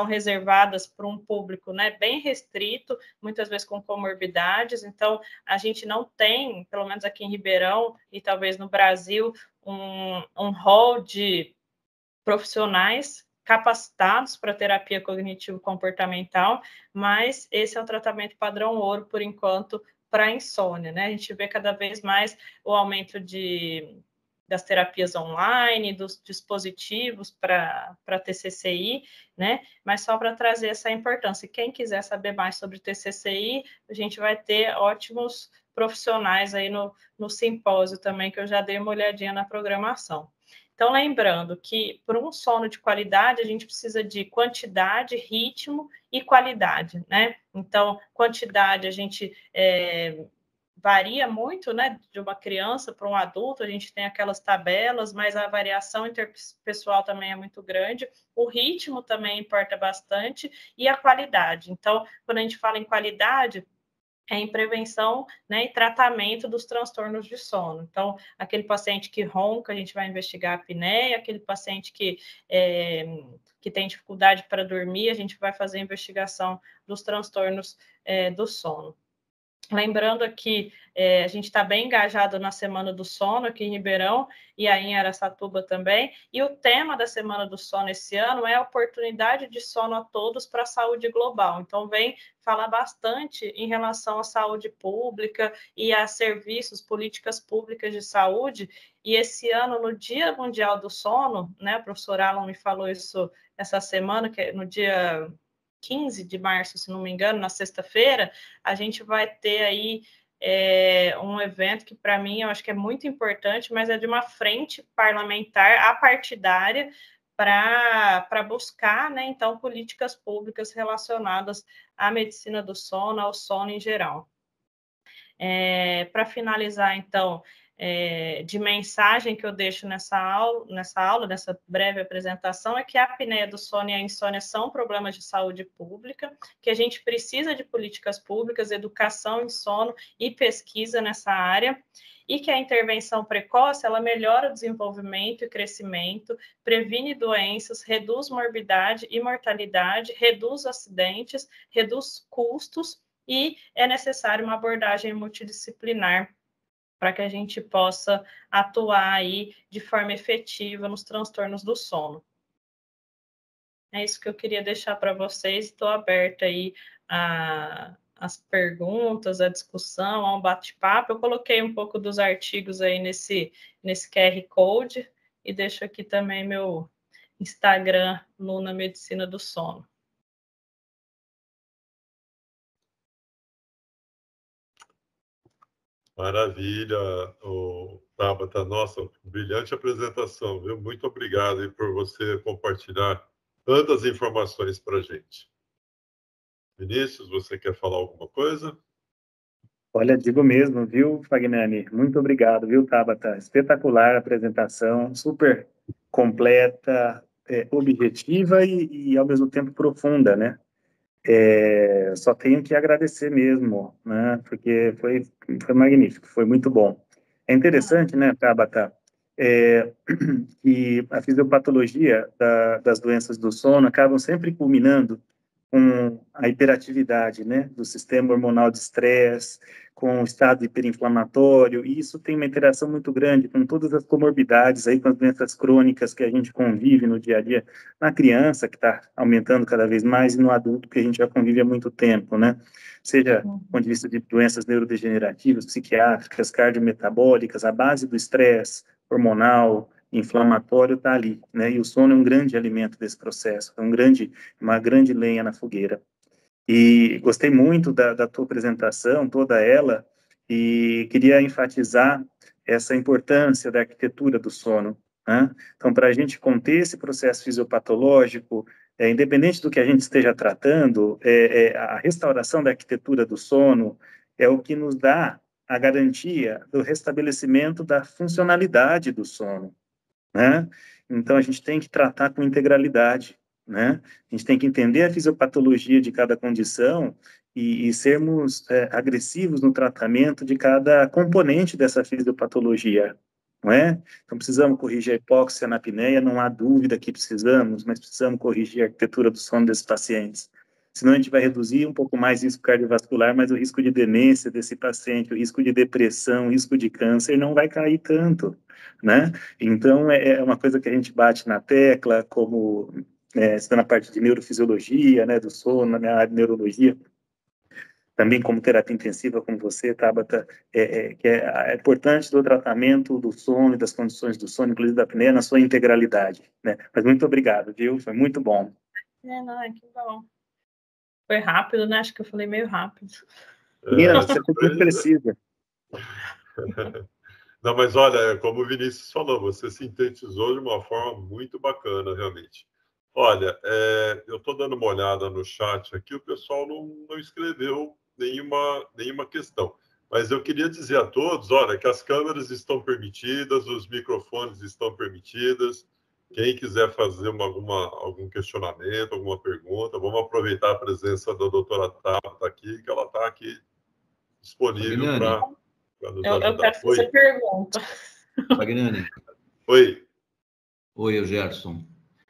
reservadas para um público, né, bem restrito, muitas vezes com comorbidades, então a gente não tem, pelo menos aqui em Ribeirão e talvez no Brasil, um rol de profissionais capacitados para terapia cognitivo-comportamental, mas esse é o tratamento padrão ouro, por enquanto, para a insônia, né? A gente vê cada vez mais o aumento das terapias online, dos dispositivos para TCCI, né? Mas só para trazer essa importância. Quem quiser saber mais sobre TCCI, a gente vai ter ótimos profissionais aí no simpósio também, que eu já dei uma olhadinha na programação. Então, lembrando que para um sono de qualidade, a gente precisa de quantidade, ritmo e qualidade, né? Então, quantidade, a gente varia muito, né? De uma criança para um adulto, a gente tem aquelas tabelas, mas a variação interpessoal também é muito grande. O ritmo também importa bastante e a qualidade. Então, quando a gente fala em qualidade, em prevenção, né, e tratamento dos transtornos de sono. Então, aquele paciente que ronca, a gente vai investigar a apneia, aquele paciente que tem dificuldade para dormir, a gente vai fazer a investigação dos transtornos do sono. Lembrando aqui, a gente está bem engajado na Semana do Sono aqui em Ribeirão e aí em Araçatuba também. E o tema da Semana do Sono esse ano é a oportunidade de sono a todos para a saúde global. Então, vem falar bastante em relação à saúde pública e a serviços, políticas públicas de saúde. E esse ano, no Dia Mundial do Sono, né, o professor Alan me falou isso essa semana, que é no dia 15 de março, se não me engano, na sexta-feira, a gente vai ter aí um evento que, para mim, eu acho que é muito importante, mas é de uma frente parlamentar apartidária para buscar, né, então, políticas públicas relacionadas à medicina do sono, ao sono em geral. Para finalizar, então, de mensagem que eu deixo nessa aula, nessa breve apresentação, é que a apneia do sono e a insônia são problemas de saúde pública, que a gente precisa de políticas públicas, educação em sono e pesquisa nessa área, e que a intervenção precoce, ela melhora o desenvolvimento e crescimento, previne doenças, reduz morbidade e mortalidade, reduz acidentes, reduz custos, e é necessário uma abordagem multidisciplinar para que a gente possa atuar aí de forma efetiva nos transtornos do sono. É isso que eu queria deixar para vocês. Estou aberta aí às perguntas, à discussão, a um bate-papo. Eu coloquei um pouco dos artigos aí nesse QR Code e deixo aqui também meu Instagram, Luna Medicina do Sono. Maravilha, Tabata. Nossa, brilhante apresentação, viu? Muito obrigado aí por você compartilhar tantas informações para a gente. Vinícius, você quer falar alguma coisa? Olha, digo mesmo, viu, Fagnani? Muito obrigado, viu, Tabata? Espetacular a apresentação, super completa, objetiva e, ao mesmo tempo, profunda, né? Só tenho que agradecer mesmo, né? Porque foi magnífico, foi muito bom. É interessante, né, Tabata, que a fisiopatologia das doenças do sono acabam sempre culminando com a hiperatividade, né, do sistema hormonal de estresse, com o estado hiperinflamatório, e isso tem uma interação muito grande com todas as comorbidades aí, com as doenças crônicas que a gente convive no dia a dia, na criança, que está aumentando cada vez mais, e no adulto, que a gente já convive há muito tempo, né? Seja do ponto de vista de doenças neurodegenerativas, psiquiátricas, cardiometabólicas, a base do estresse hormonal, inflamatório está ali, né? E o sono é um grande alimento desse processo, é uma grande lenha na fogueira. E gostei muito da tua apresentação, toda ela, e queria enfatizar essa importância da arquitetura do sono, né? Então, para a gente conter esse processo fisiopatológico, independente do que a gente esteja tratando, a restauração da arquitetura do sono é o que nos dá a garantia do restabelecimento da funcionalidade do sono, né? Então, a gente tem que tratar com integralidade, né? A gente tem que entender a fisiopatologia de cada condição e sermos agressivos no tratamento de cada componente dessa fisiopatologia, não é? Então, precisamos corrigir a hipóxia na apneia, não há dúvida que precisamos, mas precisamos corrigir a arquitetura do sono desses pacientes. Senão a gente vai reduzir um pouco mais o risco cardiovascular, mas o risco de demência desse paciente, o risco de depressão, o risco de câncer não vai cair tanto, né? Então, é uma coisa que a gente bate na tecla, como está na parte de neurofisiologia, né, do sono, na minha área de neurologia, também como terapia intensiva, como você, Tabata, que é importante do tratamento do sono e das condições do sono, inclusive da apneia, na sua integralidade, né? Mas muito obrigado, viu? Foi muito bom. Não, que bom. Foi rápido, né? Acho que eu falei meio rápido. Menina, você foi muito precisa. Não, mas olha, como o Vinícius falou, você sintetizou de uma forma muito bacana, realmente. Olha, eu estou dando uma olhada no chat aqui, o pessoal não escreveu nenhuma questão. Mas eu queria dizer a todos, olha, que as câmeras estão permitidas, os microfones estão permitidos. Quem quiser fazer algum questionamento, alguma pergunta, vamos aproveitar a presença da doutora Tabata aqui, que ela está aqui disponível para nos ajudar. Eu quero fazer pergunta. Fagnani. Oi. Oi, eu Gerson.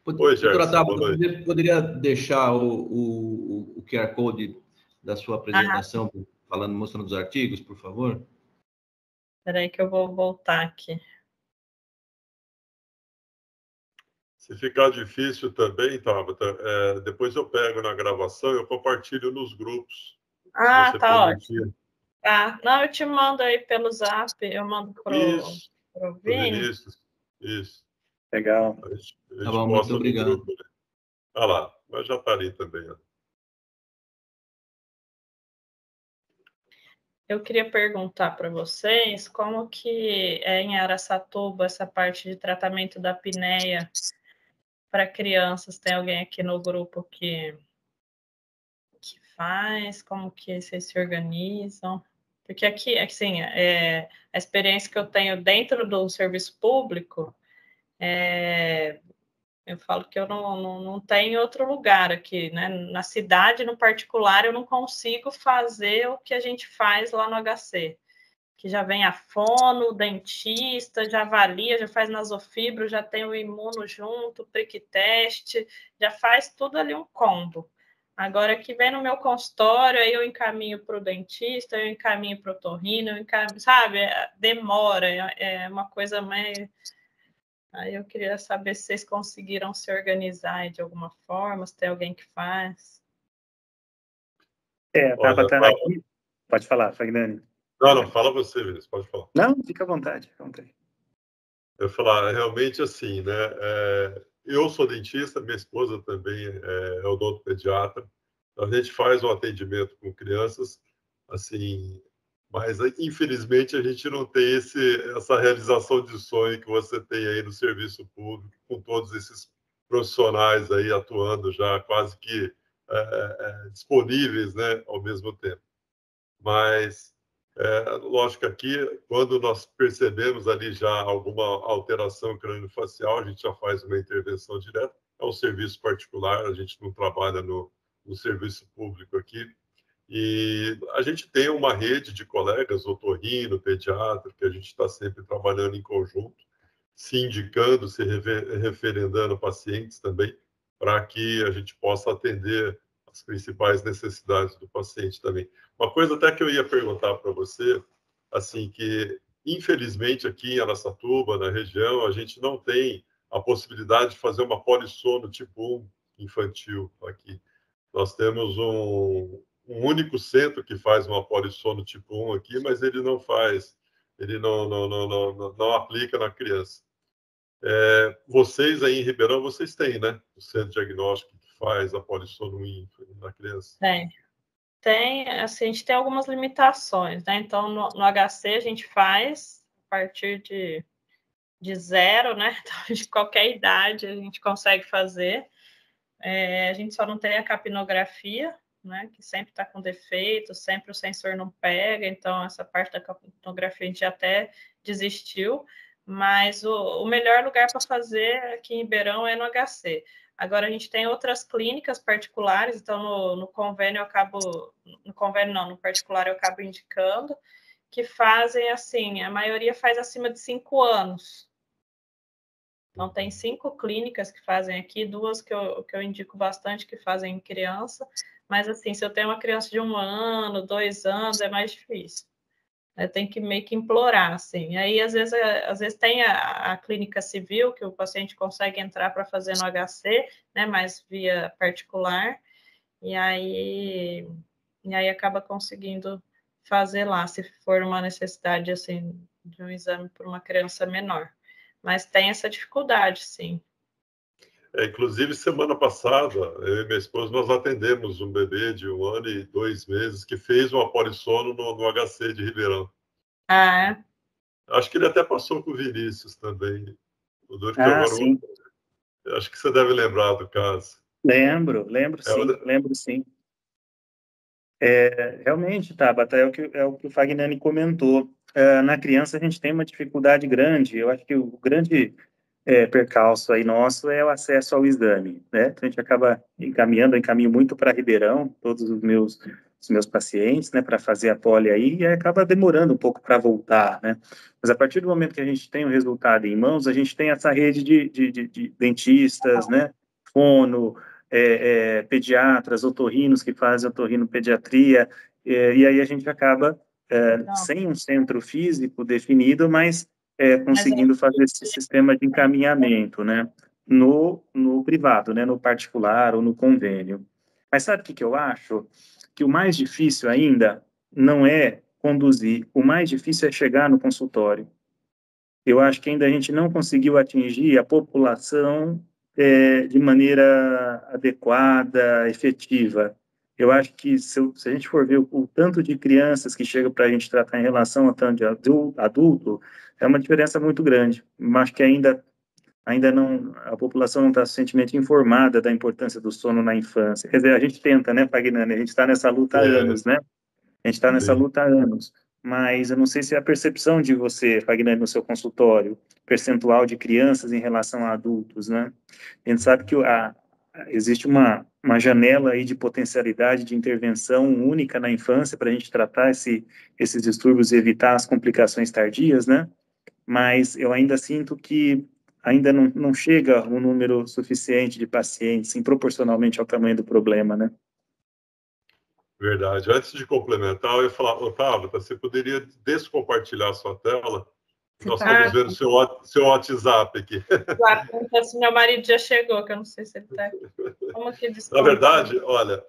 Oi, Gerson. Você poderia deixar o QR Code da sua apresentação, mostrando os artigos, por favor? Espera aí que eu vou voltar aqui. Se ficar difícil também, Tabata, depois eu pego na gravação e eu compartilho nos grupos. Tá ótimo. Não, eu te mando aí pelo Zap, eu mando pro Vini. Isso. Legal. A gente muito obrigado. Grupo, né? Ah lá, mas já está ali também. Ó. Eu queria perguntar para vocês como que é em Araçatuba essa parte de tratamento da apneia para crianças. Tem alguém aqui no grupo que faz? Como que vocês se organizam? Porque aqui, assim, a experiência que eu tenho dentro do serviço público, eu falo que eu não tenho outro lugar aqui, né? Na cidade, no particular, eu não consigo fazer o que a gente faz lá no HC, que já vem a fono, o dentista, já avalia, já faz nasofibro, já tem o imuno junto, prick teste, já faz tudo ali um combo. Agora, que vem no meu consultório, aí eu encaminho para o dentista, eu encaminho para o otorrino, sabe? Demora, é uma coisa mais... Aí eu queria saber se vocês conseguiram se organizar de alguma forma, se tem alguém que faz. Tá batendo aqui. Pode falar, Fagnani. Não, fala você, Vinícius, pode falar. Não, fica à vontade. Eu falar, realmente assim, né? Eu sou dentista, minha esposa também é odontopediatra. A gente faz um atendimento com crianças, assim, Mas, infelizmente, a gente não tem essa realização de sonho que você tem aí no serviço público, com todos esses profissionais aí atuando já quase que disponíveis, né, ao mesmo tempo. Mas, lógico que aqui, quando nós percebemos ali já alguma alteração crâniofacial, a gente já faz uma intervenção direta. É um serviço particular, a gente não trabalha no serviço público aqui. E a gente tem uma rede de colegas, otorrino, pediatra, que a gente está sempre trabalhando em conjunto, se indicando, se referendando pacientes também, para que a gente possa atender as principais necessidades do paciente também. Uma coisa até que eu ia perguntar para você, assim, que infelizmente aqui em Araçatuba, na região, a gente não tem a possibilidade de fazer uma polissono tipo 1 infantil aqui. Nós temos um único centro que faz uma polissono tipo 1 aqui, mas ele não faz, ele não aplica na criança. Vocês aí em Ribeirão, vocês têm, né? O centro diagnóstico que faz a polissono 1 na criança. Tem, assim, a gente tem algumas limitações, né? Então, no HC a gente faz a partir de 0, né? Então, de qualquer idade a gente consegue fazer. A gente só não tem a capnografia, né? Que sempre está com defeito, sempre o sensor não pega, então essa parte da capnografia a gente até desistiu, mas o melhor lugar para fazer aqui em Ribeirão é no HC. Agora, a gente tem outras clínicas particulares, então no convênio eu acabo... No convênio não, no particular eu acabo indicando, que fazem assim, a maioria faz acima de 5 anos. Então, tem 5 clínicas que fazem aqui, 2 que eu indico bastante que fazem em criança, mas assim, se eu tenho uma criança de 1 ano, 2 anos, é mais difícil. Eu tenho que meio que implorar, assim. Aí, às vezes tem a clínica civil, que o paciente consegue entrar para fazer no HC, né, mas via particular, e aí acaba conseguindo fazer lá, se for uma necessidade, assim, de um exame para uma criança menor. Mas tem essa dificuldade, sim. Inclusive, semana passada, eu e minha esposa, nós atendemos um bebê de 1 ano e 2 meses que fez uma polissono no HC de Ribeirão. Ah, é? Acho que ele até passou com o Vinícius também. Sim. Acho que você deve lembrar do caso. Lembro sim. Realmente, Tabata, é o que o Fagnani comentou. Na criança, a gente tem uma dificuldade grande. Eu acho que o grande percalço aí nosso é o acesso ao exame, né? Então, a gente acaba encaminho muito para Ribeirão, todos os meus pacientes, né, para fazer a poli aí, e acaba demorando um pouco para voltar, né? Mas a partir do momento que a gente tem o resultado em mãos, a gente tem essa rede de dentistas, né, fono, pediatras, otorrinos que fazem otorrinopediatria, e aí a gente acaba sem um centro físico definido, mas conseguindo fazer esse sistema de encaminhamento, né, no privado, né, no particular ou no convênio. Mas sabe o que eu acho? Que o mais difícil ainda não é conduzir, o mais difícil é chegar no consultório. Eu acho que ainda a gente não conseguiu atingir a população de maneira adequada, efetiva. Eu acho que se a gente for ver o tanto de crianças que chegam para a gente tratar em relação ao tanto de adulto, é uma diferença muito grande. Eu acho que ainda não, a população não está suficientemente informada da importância do sono na infância. Quer dizer, a gente tenta, né, Fagnani? A gente está nessa luta há anos, né? A gente está nessa luta há anos. Mas eu não sei se é a percepção de você, Fagnani, no seu consultório, percentual de crianças em relação a adultos, né? A gente sabe que existe uma janela aí de potencialidade de intervenção única na infância para a gente tratar esses distúrbios e evitar as complicações tardias, né? Mas eu ainda sinto que ainda não chega um número suficiente de pacientes, assim, proporcionalmente ao tamanho do problema, né? Verdade. Antes de complementar, eu ia falar, Otávio, você poderia descompartilhar a sua tela? Nós estamos vendo seu WhatsApp aqui. Claro, se meu marido já chegou, que eu não sei se ele está aqui. Como que Na verdade, olha,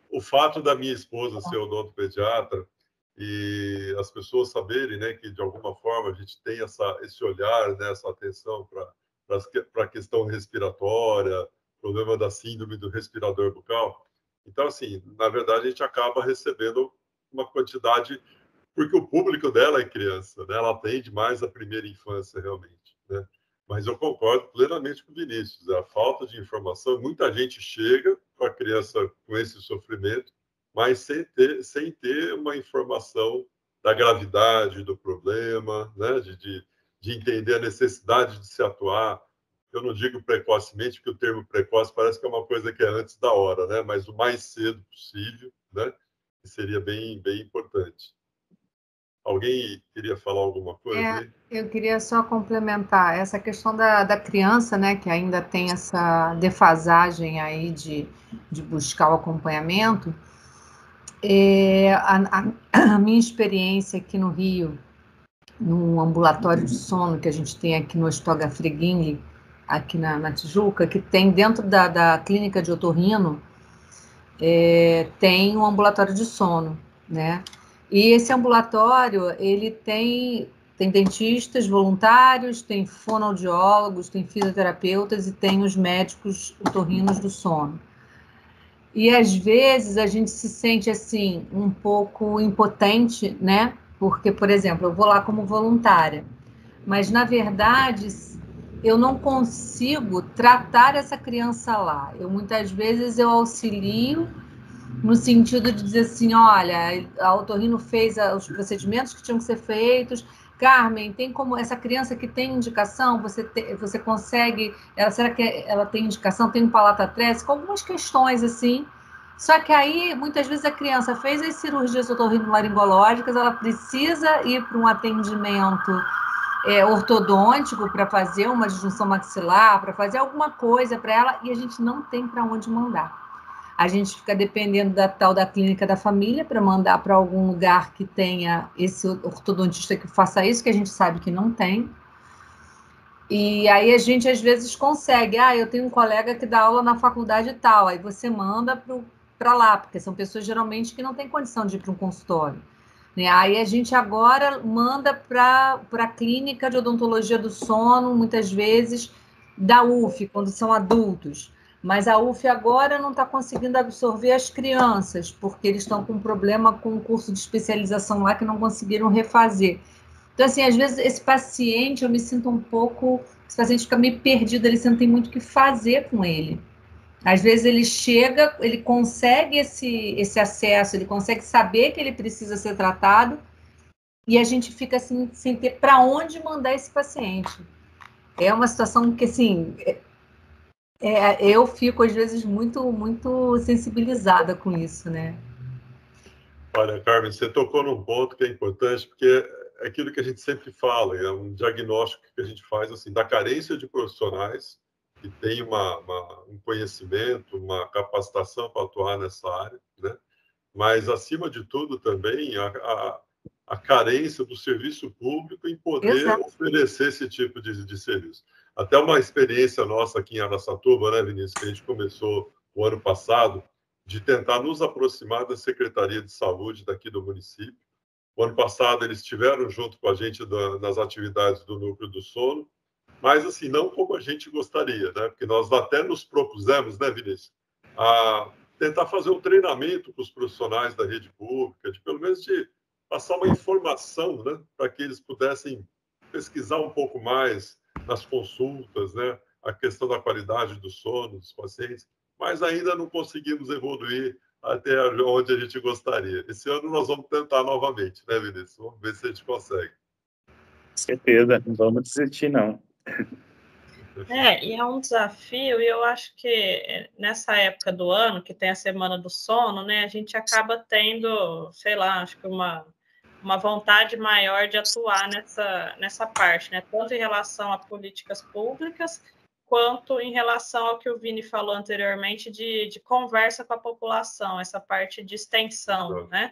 o fato da minha esposa ser odontopediatra e as pessoas saberem, né, que de alguma forma a gente tem esse olhar, né, essa atenção para a questão respiratória, problema da síndrome do respirador bucal. Então, assim, na verdade, a gente acaba recebendo uma quantidade, porque o público dela é criança, né? Ela atende mais a primeira infância, realmente, né? Mas eu concordo plenamente com o Vinícius, a falta de informação, muita gente chega com a criança com esse sofrimento, mas sem ter uma informação da gravidade do problema, né? De entender a necessidade de se atuar. Eu não digo precocemente, porque o termo precoce parece que é uma coisa que é antes da hora, né? Mas o mais cedo possível, né? Seria bem, bem importante. Alguém queria falar alguma coisa aí? Eu queria só complementar essa questão da criança, né, que ainda tem essa defasagem aí de buscar o acompanhamento. A minha experiência aqui no Rio, no ambulatório de sono que a gente tem aqui no Hospital Gafreguini, aqui na Tijuca, que tem dentro da clínica de otorrino, tem um ambulatório de sono, né? E esse ambulatório, ele tem dentistas voluntários, tem fonoaudiólogos, tem fisioterapeutas e tem os médicos otorrinos do sono. E às vezes a gente se sente assim um pouco impotente, né? Porque, por exemplo, eu vou lá como voluntária, mas na verdade eu não consigo tratar essa criança lá. Muitas vezes eu auxilio no sentido de dizer assim, olha, a otorrino fez os procedimentos que tinham que ser feitos. Carmen, tem como essa criança que tem indicação, você consegue, será que ela tem indicação, tem um palato-atrese, com algumas questões assim. Só que aí, muitas vezes, a criança fez as cirurgias otorrinolaringológicas, ela precisa ir para um atendimento ortodôntico para fazer uma disjunção maxilar, para fazer alguma coisa para ela, e a gente não tem para onde mandar. A gente fica dependendo da tal da clínica da família para mandar para algum lugar que tenha esse ortodontista que faça isso, que a gente sabe que não tem. E aí a gente, às vezes, consegue. Eu tenho um colega que dá aula na faculdade tal, aí você manda para lá, porque são pessoas, geralmente, que não têm condição de ir para um consultório. Né? Aí a gente agora manda para a clínica de odontologia do sono, muitas vezes, da UF, quando são adultos. Mas a UF agora não está conseguindo absorver as crianças, porque eles estão com um problema com o curso de especialização lá que não conseguiram refazer. Então, assim, às vezes esse paciente, eu me sinto um pouco... Esse paciente fica meio perdido, ele não tem muito o que fazer com ele. Às vezes ele chega, ele consegue esse acesso, ele consegue saber que ele precisa ser tratado, e a gente fica assim, sem ter para onde mandar esse paciente. É uma situação que, assim... eu fico, às vezes, muito, muito sensibilizada com isso, né? Olha, Carmen, você tocou num ponto que é importante, porque é aquilo que a gente sempre fala, é um diagnóstico que a gente faz assim, da carência de profissionais que têm um conhecimento, uma capacitação para atuar nessa área, né? Mas, acima de tudo, também a carência do serviço público em poder oferecer esse tipo de serviço. Até uma experiência nossa aqui em Araçatuba, né, Vinícius, que a gente começou o ano passado, de tentar nos aproximar da Secretaria de Saúde daqui do município. O ano passado eles estiveram junto com a gente nas atividades do Núcleo do Sono, mas assim, não como a gente gostaria, né? Porque nós até nos propusemos, né, Vinícius, a tentar fazer um treinamento para os profissionais da rede pública, de pelo menos de passar uma informação, né, para que eles pudessem pesquisar um pouco mais nas consultas, né, a questão da qualidade do sono dos pacientes, mas ainda não conseguimos evoluir até onde a gente gostaria. Esse ano nós vamos tentar novamente, né, Vinícius? Vamos ver se a gente consegue. Com certeza, não vamos desistir, não. E é um desafio, e eu acho que nessa época do ano, que tem a Semana do Sono, né, a gente acaba tendo, sei lá, acho que uma vontade maior de atuar nessa parte, né, tanto em relação a políticas públicas, quanto em relação ao que o Vini falou anteriormente de conversa com a população, essa parte de extensão, né?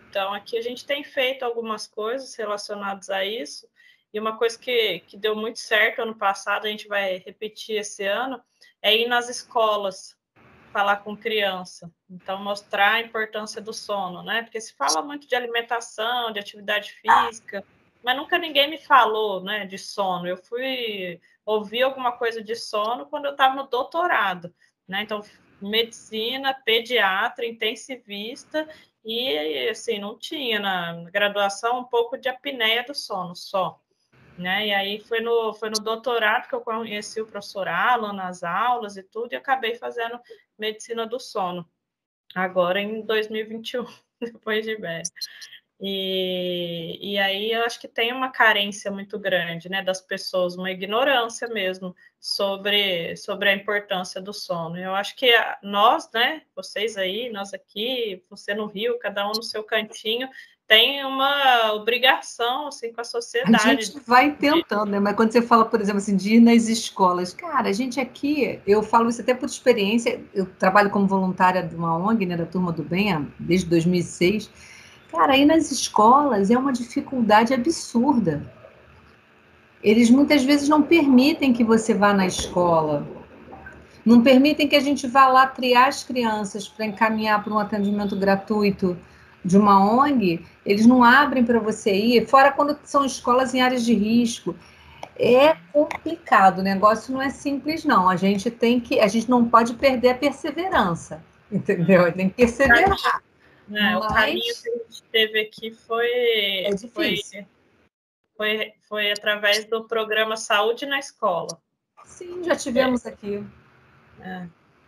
Então, aqui a gente tem feito algumas coisas relacionadas a isso, e uma coisa que deu muito certo ano passado, a gente vai repetir esse ano, é ir nas escolas, falar com criança. Então, mostrar a importância do sono, né? Porque se fala muito de alimentação, de atividade física, mas nunca ninguém me falou, né, de sono. Eu fui ouvir alguma coisa de sono quando eu estava no doutorado, né? Então, medicina, pediatra, intensivista, e assim, não tinha na graduação um pouco de apneia do sono só, né? E aí foi no doutorado que eu conheci o professor Alan nas aulas e tudo, e acabei fazendo medicina do sono, agora em 2021, depois de velho. E aí eu acho que tem uma carência muito grande, né, das pessoas, uma ignorância mesmo sobre a importância do sono. Eu acho que nós, né, vocês aí, nós aqui, você no Rio, cada um no seu cantinho, tem uma obrigação assim com a sociedade. A gente vai tentando, né? Mas quando você fala, por exemplo, assim, de ir nas escolas, cara, a gente aqui, eu falo isso até por experiência, eu trabalho como voluntária de uma ONG, né, da Turma do Bem, desde 2006. Cara, aí nas escolas é uma dificuldade absurda. Eles muitas vezes não permitem que você vá na escola. Não permitem que a gente vá lá triar as crianças para encaminhar para um atendimento gratuito de uma ONG. Eles não abrem para você ir, fora quando são escolas em áreas de risco. É complicado, o negócio não é simples, não. A gente não pode perder a perseverança, entendeu? Tem que perseverar. O caminho que a gente teve aqui foi através do programa Saúde na Escola. Sim, já tivemos aqui.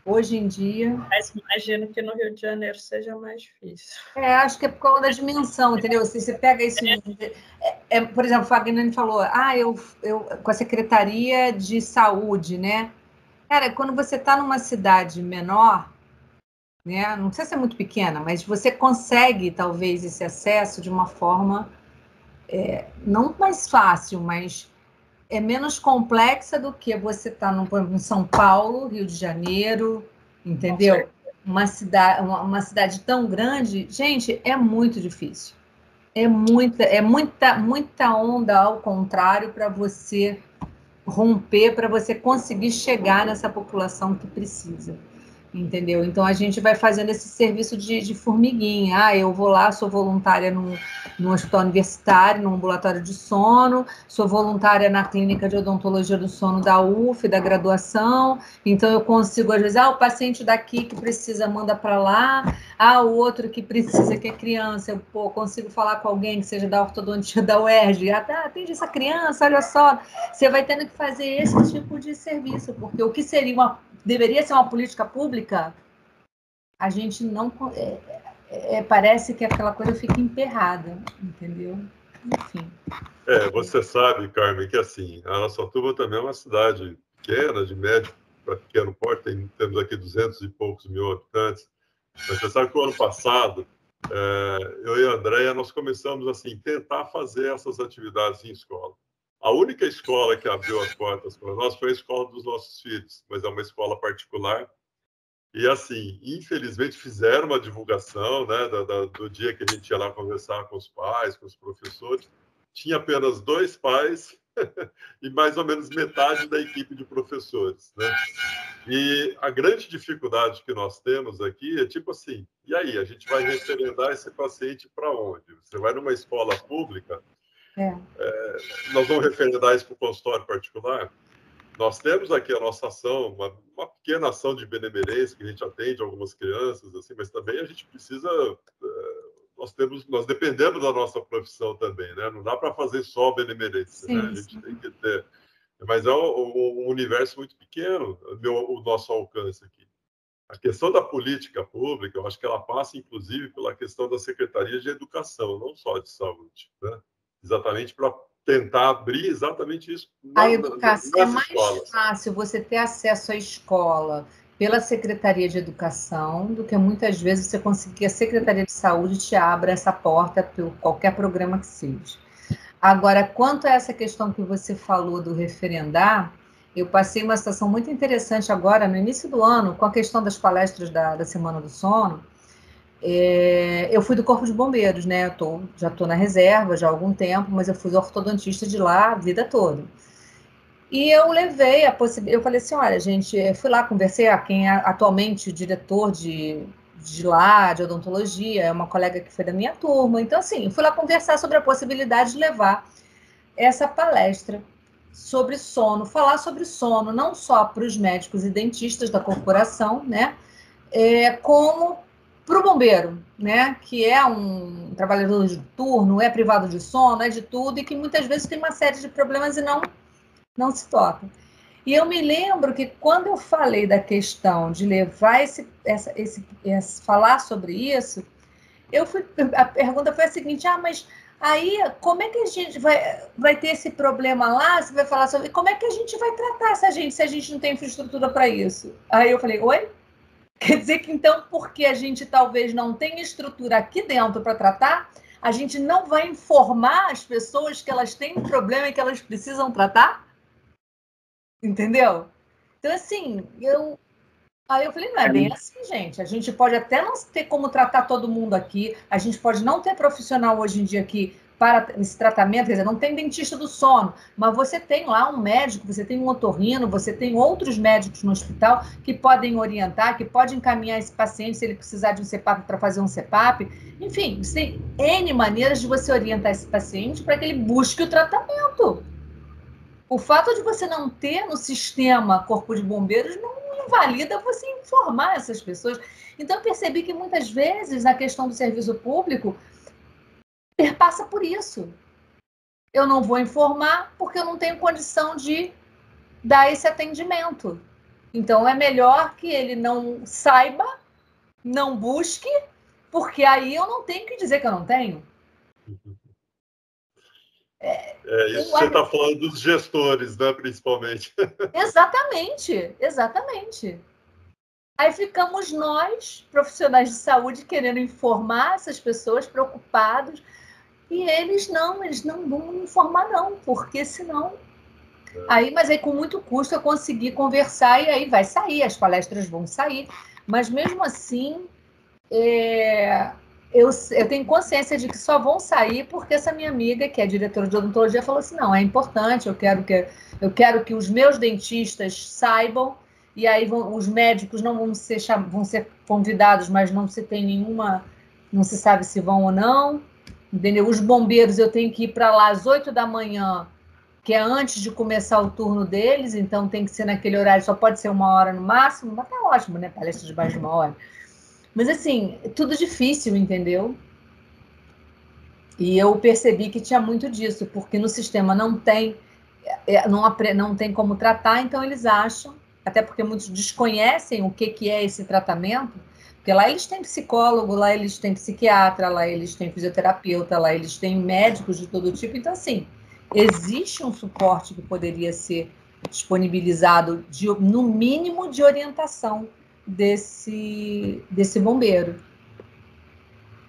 Hoje em dia... Mas imagino que no Rio de Janeiro seja mais difícil. Acho que é por causa da dimensão, entendeu? Se você pega isso... por exemplo, o Fagnani falou, eu com a Secretaria de Saúde, né? Cara, quando você está numa cidade menor, né? Não precisa ser muito pequena, mas você consegue, talvez, esse acesso de uma forma não mais fácil, mas é menos complexa do que você estar em São Paulo, Rio de Janeiro, entendeu? Uma cidade tão grande, gente, é muito difícil. É muita onda ao contrário para você romper, para você conseguir chegar nessa população que precisa. Entendeu? Então, a gente vai fazendo esse serviço de formiguinha. Eu vou lá, sou voluntária no hospital universitário, no ambulatório de sono, sou voluntária na clínica de odontologia do sono da UF, da graduação. Então, eu consigo, às vezes, o paciente daqui que precisa, manda para lá. O outro que precisa, que é criança, eu consigo falar com alguém que seja da ortodontia da UERJ. Atende essa criança, olha só. Você vai tendo que fazer esse tipo de serviço, porque o que deveria ser uma política pública, a gente não... parece que aquela coisa fica emperrada, entendeu? Enfim. Você sabe, Carmen, que assim, Araçatuba também é uma cidade pequena, de médio para pequeno porte, temos aqui 200 e poucos mil habitantes, mas você sabe que o ano passado, eu e a Andréia, nós começamos assim, tentar fazer essas atividades em escola. A única escola que abriu as portas para nós foi a escola dos nossos filhos, mas é uma escola particular. E, assim, infelizmente, fizeram uma divulgação, né, do dia que a gente ia lá conversar com os pais, com os professores. Tinha apenas 2 pais e mais ou menos metade da equipe de professores, né? E a grande dificuldade que nós temos aqui é tipo assim, e aí, a gente vai referendar esse paciente para onde? Você vai numa escola pública... nós vamos referendar isso para o consultório particular. Nós temos aqui a nossa ação, uma pequena ação de benemerência, que a gente atende algumas crianças, assim, mas também a gente precisa... Nós dependemos da nossa profissão também, né? Não dá para fazer só benemerência, né? A gente tem que ter... Mas é um universo muito pequeno, o nosso alcance aqui. A questão da política pública, eu acho que ela passa, inclusive, pela questão da Secretaria de Educação, não só de Saúde, né? Exatamente para tentar abrir exatamente isso. A educação é mais fácil você ter acesso à escola pela Secretaria de Educação do que muitas vezes você conseguir que a Secretaria de Saúde te abra essa porta por qualquer programa que seja. Agora, quanto a essa questão que você falou do referendar, eu passei uma situação muito interessante agora, no início do ano, com a questão das palestras da Semana do Sono. Eu fui do Corpo de Bombeiros, né? Já estou na reserva já há algum tempo, mas eu fui ortodontista de lá a vida toda. E eu levei a possibilidade, eu falei assim, olha, gente, fui lá, conversei, quem é atualmente o diretor de lá, de odontologia, é uma colega que foi da minha turma. Então, assim, fui lá conversar sobre a possibilidade de levar essa palestra sobre sono, falar sobre sono, não só para os médicos e dentistas da corporação, né? como para o bombeiro, né, que é um trabalhador de turno, é privado de sono, é de tudo, e que muitas vezes tem uma série de problemas e não se toca. E eu me lembro que quando eu falei da questão de levar falar sobre isso, a pergunta foi a seguinte: mas aí como é que a gente vai ter esse problema lá? Você vai falar sobre como é que a gente vai tratar essa gente se a gente não tem infraestrutura para isso? Aí eu falei: oi? Quer dizer que então, porque a gente talvez não tenha estrutura aqui dentro para tratar, a gente não vai informar as pessoas que elas têm um problema e que elas precisam tratar? Entendeu? Então, assim, aí eu falei, não é bem assim, gente. A gente pode até não ter como tratar todo mundo aqui, a gente pode não ter profissional hoje em dia aqui para esse tratamento, quer dizer, não tem dentista do sono, mas você tem lá um médico, você tem um otorrino, você tem outros médicos no hospital que podem orientar, que podem encaminhar esse paciente se ele precisar de um CPAP para fazer um CPAP. Enfim, tem N maneiras de você orientar esse paciente para que ele busque o tratamento. O fato de você não ter no sistema Corpo de Bombeiros não invalida você informar essas pessoas. Então, eu percebi que muitas vezes a questão do serviço público perpassa por isso. Eu não vou informar porque eu não tenho condição de dar esse atendimento. Então, é melhor que ele não saiba, não busque, porque aí eu não tenho que dizer que eu não tenho. Isso você está falando dos gestores, né, principalmente. Exatamente, exatamente. Aí ficamos nós, profissionais de saúde, querendo informar essas pessoas, preocupados, e eles não vão informar não, porque senão... Mas aí com muito custo eu consegui conversar e aí vai sair, as palestras vão sair, mas mesmo assim eu tenho consciência de que só vão sair porque essa minha amiga, que é diretora de odontologia, falou assim, não, é importante, eu quero que os meus dentistas saibam, e aí os médicos não vão ser convidados, mas não se tem nenhuma, não se sabe se vão ou não, entendeu? Os bombeiros eu tenho que ir para lá às 8 da manhã, que é antes de começar o turno deles, então tem que ser naquele horário, só pode ser 1 hora no máximo, mas tá ótimo, né? Palestra de mais de 1 hora. Mas, assim, tudo difícil, entendeu? E eu percebi que tinha muito disso, porque no sistema não tem como tratar, então eles acham, até porque muitos desconhecem o que é esse tratamento, porque lá eles têm psicólogo, lá eles têm psiquiatra, lá eles têm fisioterapeuta, lá eles têm médicos de todo tipo. Então, assim, existe um suporte que poderia ser disponibilizado, no mínimo, de orientação desse bombeiro,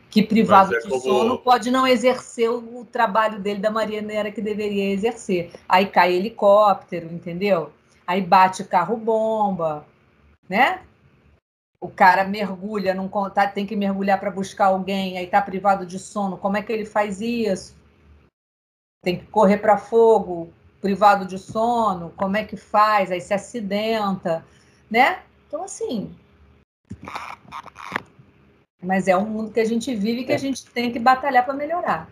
que privado de sono pode não exercer o trabalho dele da maneira que deveria exercer. Aí cai helicóptero, entendeu? Aí bate carro-bomba, né? O cara mergulha, tem que mergulhar para buscar alguém, aí está privado de sono. Como é que ele faz isso? Tem que correr para fogo, privado de sono. Como é que faz? Aí se acidenta, né? Então, assim... Mas é um mundo que a gente vive e que a gente tem que batalhar para melhorar.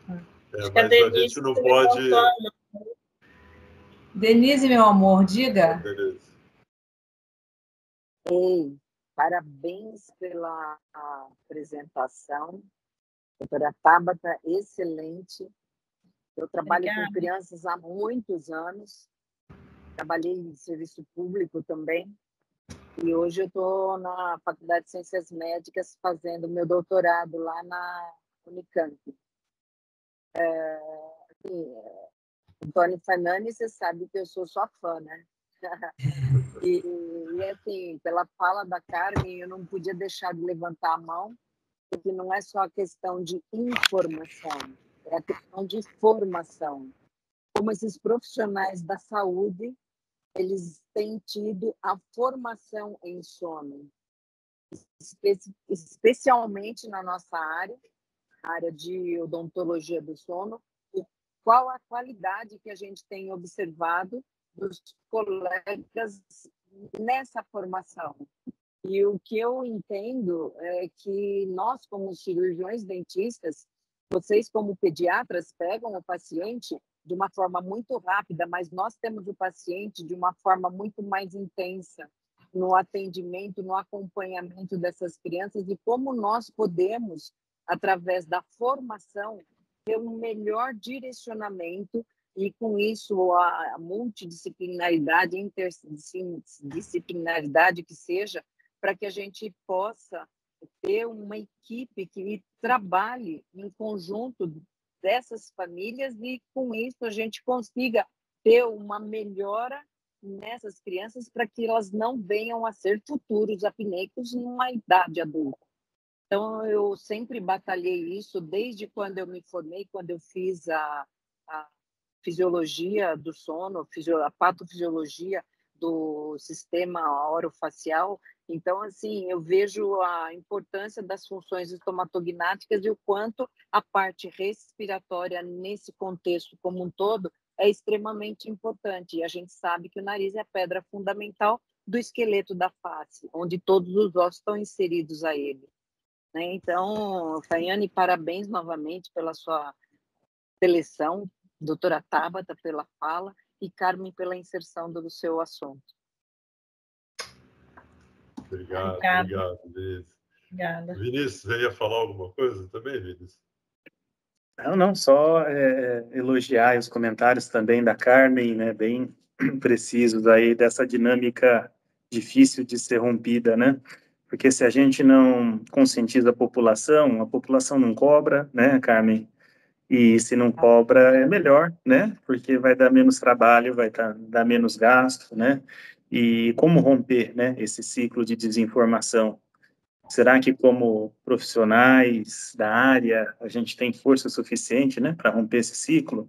Mas a gente não pode... Denise, meu amor, diga. Ei, parabéns pela apresentação. Doutora Tabata, excelente. Eu trabalho com crianças há muitos anos. Trabalhei em serviço público também. E hoje eu estou na Faculdade de Ciências Médicas fazendo meu doutorado lá na Unicamp. Antônio Fanani, você sabe que eu sou sua fã, né? e assim, pela fala da Carmen, eu não podia deixar de levantar a mão, porque não é só a questão de informação, é a questão de formação. Como esses profissionais da saúde, eles têm tido a formação em sono, especialmente na nossa área, a área de odontologia do sono, e qual a qualidade que a gente tem observado dos colegas nessa formação. E o que eu entendo é que nós, como cirurgiões dentistas, vocês, como pediatras, pegam o paciente de uma forma muito rápida, mas nós temos o paciente de uma forma muito mais intensa. no atendimento, no acompanhamento dessas crianças e como nós podemos, através da formação, ter um melhor direcionamento e, com isso, a multidisciplinaridade, interdisciplinaridade que seja, para que a gente possa ter uma equipe que trabalhe em conjunto dessas famílias e, com isso, a gente consiga ter uma melhora nessas crianças para que elas não venham a ser futuros apneicos numa idade adulta. Então, eu sempre batalhei isso desde quando eu me formei, quando eu fiz a fisiologia do sono, a patofisiologia do sistema orofacial. Então, assim, eu vejo a importância das funções estomatognáticas e o quanto a parte respiratória nesse contexto como um todo é extremamente importante. E a gente sabe que o nariz é a pedra fundamental do esqueleto da face, onde todos os ossos estão inseridos a ele. Né? Então, Faiane, parabéns novamente pela sua seleção, doutora Tabata pela fala e Carmen pela inserção do seu assunto. Obrigado, Vinícius. Obrigada. Vinícius, você ia falar alguma coisa também, Vinícius? Não, só elogiar os comentários também da Carmen, né, bem precisos aí dessa dinâmica difícil de ser rompida, né? Porque se a gente não conscientiza a população não cobra, né, Carmen? E se não cobra, é melhor, né? Porque vai dar menos trabalho, vai dar menos gasto, né? E como romper, né, esse ciclo de desinformação? Será que, como profissionais da área, a gente tem força suficiente, né, para romper esse ciclo?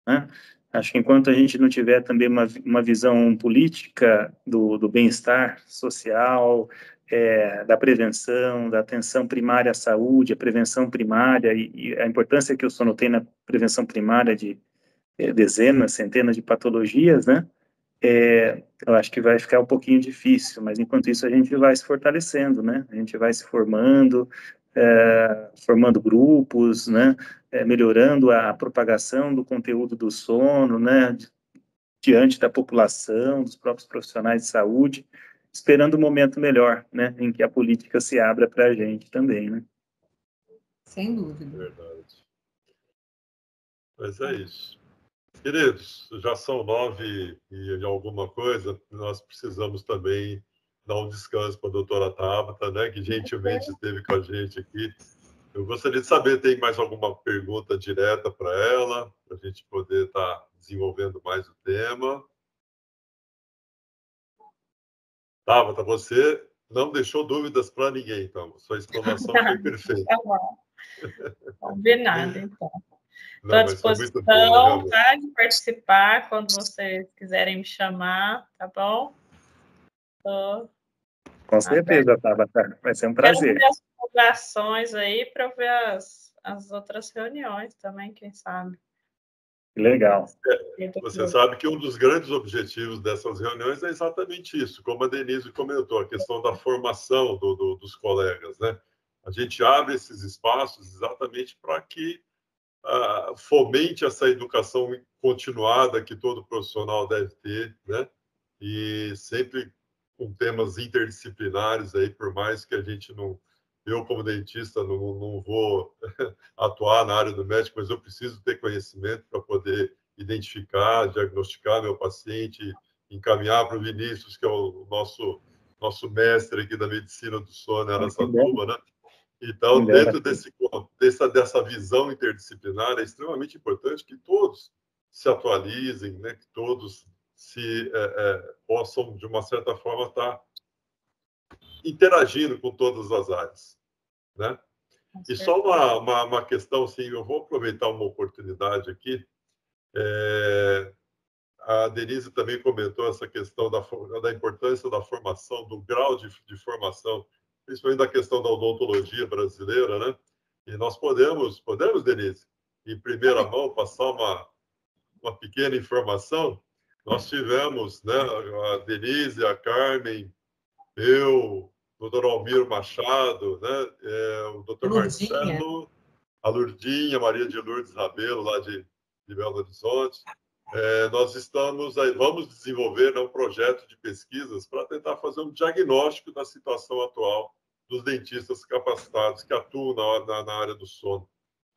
Né? Acho que enquanto a gente não tiver também uma visão política do bem-estar social, da prevenção, da atenção primária à saúde, a prevenção primária e a importância que o sono tem na prevenção primária de dezenas, centenas de patologias, né? Eu acho que vai ficar um pouquinho difícil, mas enquanto isso a gente vai se fortalecendo, né? A gente vai se formando, formando grupos, né? Melhorando a propagação do conteúdo do sono, né? Diante da população, dos próprios profissionais de saúde, esperando um momento melhor, né? Em que a política se abra para a gente também, né? Sem dúvida. Verdade. Mas é isso. Queridos, já são 9 e alguma coisa, nós precisamos também dar um descanso para a doutora Tabata, né, que gentilmente esteve com a gente aqui. Eu gostaria de saber, tem mais alguma pergunta direta para ela, para a gente poder estar desenvolvendo mais o tema? Tabata, você não deixou dúvidas para ninguém, então. Sua explanação foi perfeita. Tá bom. Combinado, então. Estou à disposição, tá, de participar quando vocês quiserem me chamar, tá bom? Com certeza, Tabata. Vai ser um prazer. Quero ver as divulgações aí para ver as outras reuniões também, quem sabe. Legal. Você sabe que um dos grandes objetivos dessas reuniões é exatamente isso, como a Denise comentou, a questão da formação dos colegas, né? A gente abre esses espaços exatamente para que fomente essa educação continuada que todo profissional deve ter, né? E sempre com temas interdisciplinares aí, por mais que a gente não, eu como dentista não vou atuar na área do médico, mas eu preciso ter conhecimento para poder identificar, diagnosticar meu paciente, encaminhar para o Vinícius, que é o nosso mestre aqui da medicina do sono, Araçatuba, né? Então, dentro dessa visão interdisciplinar, é extremamente importante que todos se atualizem, né? Que todos possam, de uma certa forma, estar interagindo com todas as áreas, né? E só uma questão, assim, eu vou aproveitar uma oportunidade aqui. A Denise também comentou essa questão da importância da formação, do grau de formação, principalmente da questão da odontologia brasileira, né? E nós podemos, Denise, em primeira mão, passar uma pequena informação. Nós tivemos, né, a Denise, a Carmen, eu, o Dr. Almir Machado, né, o Dr. Marcelo, a Lurdinha, Maria de Lourdes Rabelo, lá de Belo Horizonte, nós estamos aí, vamos desenvolver, né, um projeto de pesquisas para tentar fazer um diagnóstico da situação atual dos dentistas capacitados que atuam na área do sono.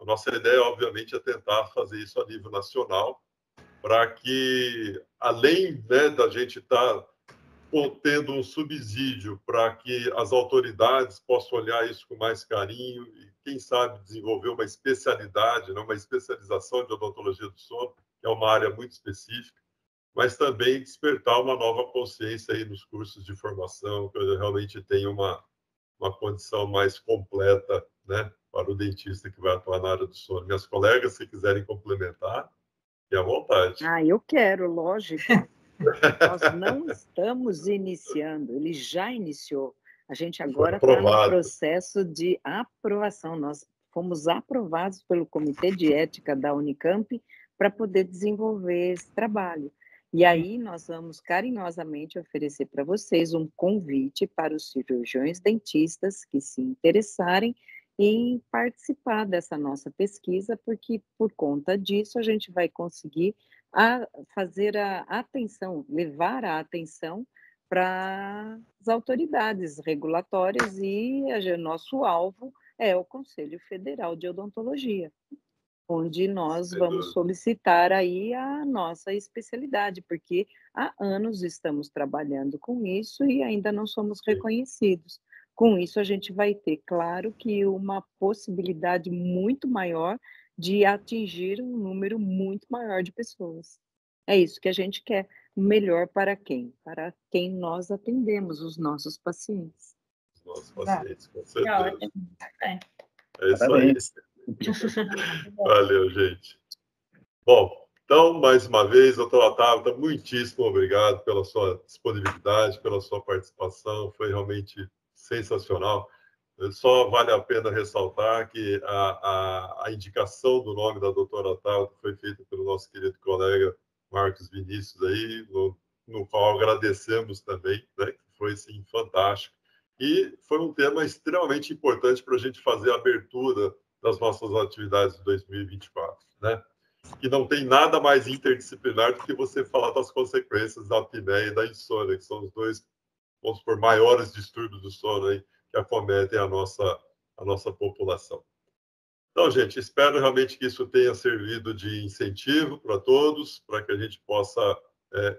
A nossa ideia, obviamente, é tentar fazer isso a nível nacional, para que, além, né, da gente estar tendo um subsídio para que as autoridades possam olhar isso com mais carinho e, quem sabe, desenvolver uma especialidade, né, uma especialização de odontologia do sono, que é uma área muito específica, mas também despertar uma nova consciência aí nos cursos de formação, que realmente tenha uma condição mais completa, né, para o dentista que vai atuar na área do sono. Minhas colegas, se quiserem complementar, fiquem à vontade. Eu quero, lógico. Nós não estamos iniciando, ele já iniciou. A gente agora está no processo de aprovação. Nós fomos aprovados pelo Comitê de Ética da Unicamp para poder desenvolver esse trabalho. E aí nós vamos carinhosamente oferecer para vocês um convite para os cirurgiões dentistas que se interessarem em participar dessa nossa pesquisa, porque por conta disso a gente vai conseguir fazer a atenção, levar a atenção para as autoridades regulatórias e o nosso alvo é o Conselho Federal de Odontologia, onde nós vamos solicitar aí a nossa especialidade, porque há anos estamos trabalhando com isso e ainda não somos reconhecidos. Com isso, a gente vai ter, claro, que uma possibilidade muito maior de atingir um número muito maior de pessoas. É isso que a gente quer. Melhor para quem? Para quem nós atendemos, os nossos pacientes. Os nossos pacientes, com certeza. É isso aí. Valeu, gente. Bom, então, mais uma vez, doutora Tabata, muitíssimo obrigado pela sua disponibilidade, pela sua participação. Foi realmente sensacional. Só vale a pena ressaltar que a indicação do nome da doutora Tabata foi feita pelo nosso querido colega Marcos Vinícius, aí, no qual agradecemos também, né, que foi, sim, fantástico. E foi um tema extremamente importante para a gente fazer a abertura das nossas atividades de 2024, né? Que não tem nada mais interdisciplinar do que você falar das consequências da apneia e da insônia, que são os dois, vamos supor, maiores distúrbios do sono aí, que acometem a nossa população. Então, gente, espero realmente que isso tenha servido de incentivo para todos, para que a gente possa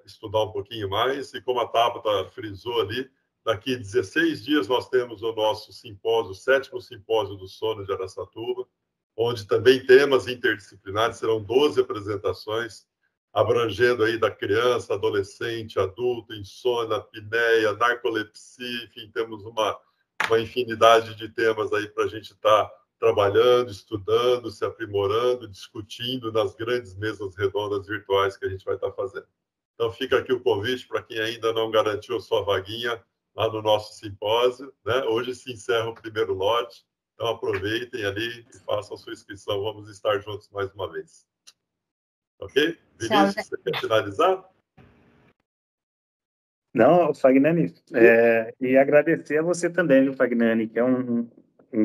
estudar um pouquinho mais. E como a Tabata frisou ali, daqui a 16 dias nós temos o nosso simpósio, o 7º simpósio do sono de Araçatuba, onde também temas interdisciplinares, serão 12 apresentações, abrangendo aí da criança, adolescente, adulto, insônia, apneia, narcolepsia, enfim, temos uma infinidade de temas aí para a gente estar trabalhando, estudando, se aprimorando, discutindo nas grandes mesas redondas virtuais que a gente vai estar fazendo. Então, fica aqui o convite para quem ainda não garantiu a sua vaguinha lá no nosso simpósio, né? Hoje se encerra o primeiro lote, então aproveitem ali e façam a sua inscrição. Vamos estar juntos mais uma vez. Ok? Vinícius, você quer finalizar? Não, Fagnani, e agradecer a você também, viu, Fagnani, que é um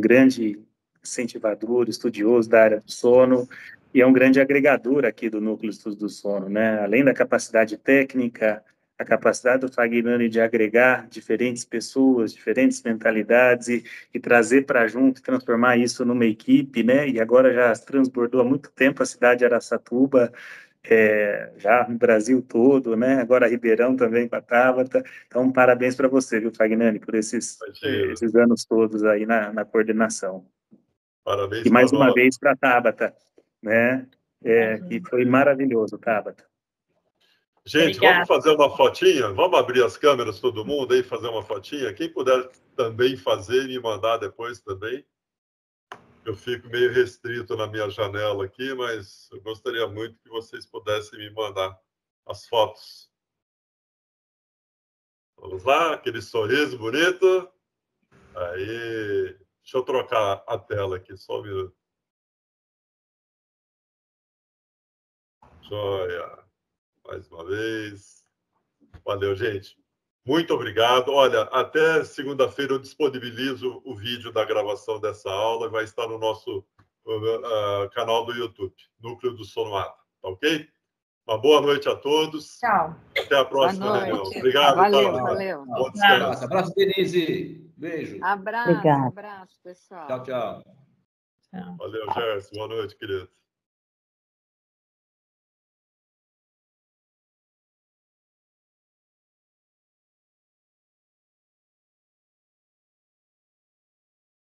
grande incentivador, estudioso da área do sono, e é um grande agregador aqui do Núcleo de Estudos do Sono, né? Além da capacidade técnica, a capacidade do Fagnani de agregar diferentes pessoas, diferentes mentalidades e trazer para junto, transformar isso numa equipe, né? E agora já transbordou há muito tempo a cidade de Araçatuba, já no Brasil todo, né? Agora Ribeirão também com a Tabata. Então, parabéns para você, viu, Fagnani, por esses anos todos aí na coordenação. Parabéns. E mais uma vez para a Tabata, né? Que foi maravilhoso, Tabata. Gente, Obrigada. Vamos fazer uma fotinha? Vamos abrir as câmeras, todo mundo aí, fazer uma fotinha? Quem puder também fazer e me mandar depois também. Eu fico meio restrito na minha janela aqui, mas eu gostaria muito que vocês pudessem me mandar as fotos. Vamos lá, aquele sorriso bonito. Aí, deixa eu trocar a tela aqui, só um minuto. Joia. Mais uma vez. Valeu, gente. Muito obrigado. Olha, até segunda-feira eu disponibilizo o vídeo da gravação dessa aula e vai estar no nosso canal do YouTube, Núcleo do Sono ATA, tá ok? Uma boa noite a todos. Tchau. Até a próxima Boa reunião. noite. Obrigado, Valeu, Paula. valeu. Bom descanso. Abraço, Denise. Beijo. Abraço, Obrigada. abraço, pessoal. Tchau, tchau. Tchau. Valeu, Gerson. Boa noite, querido.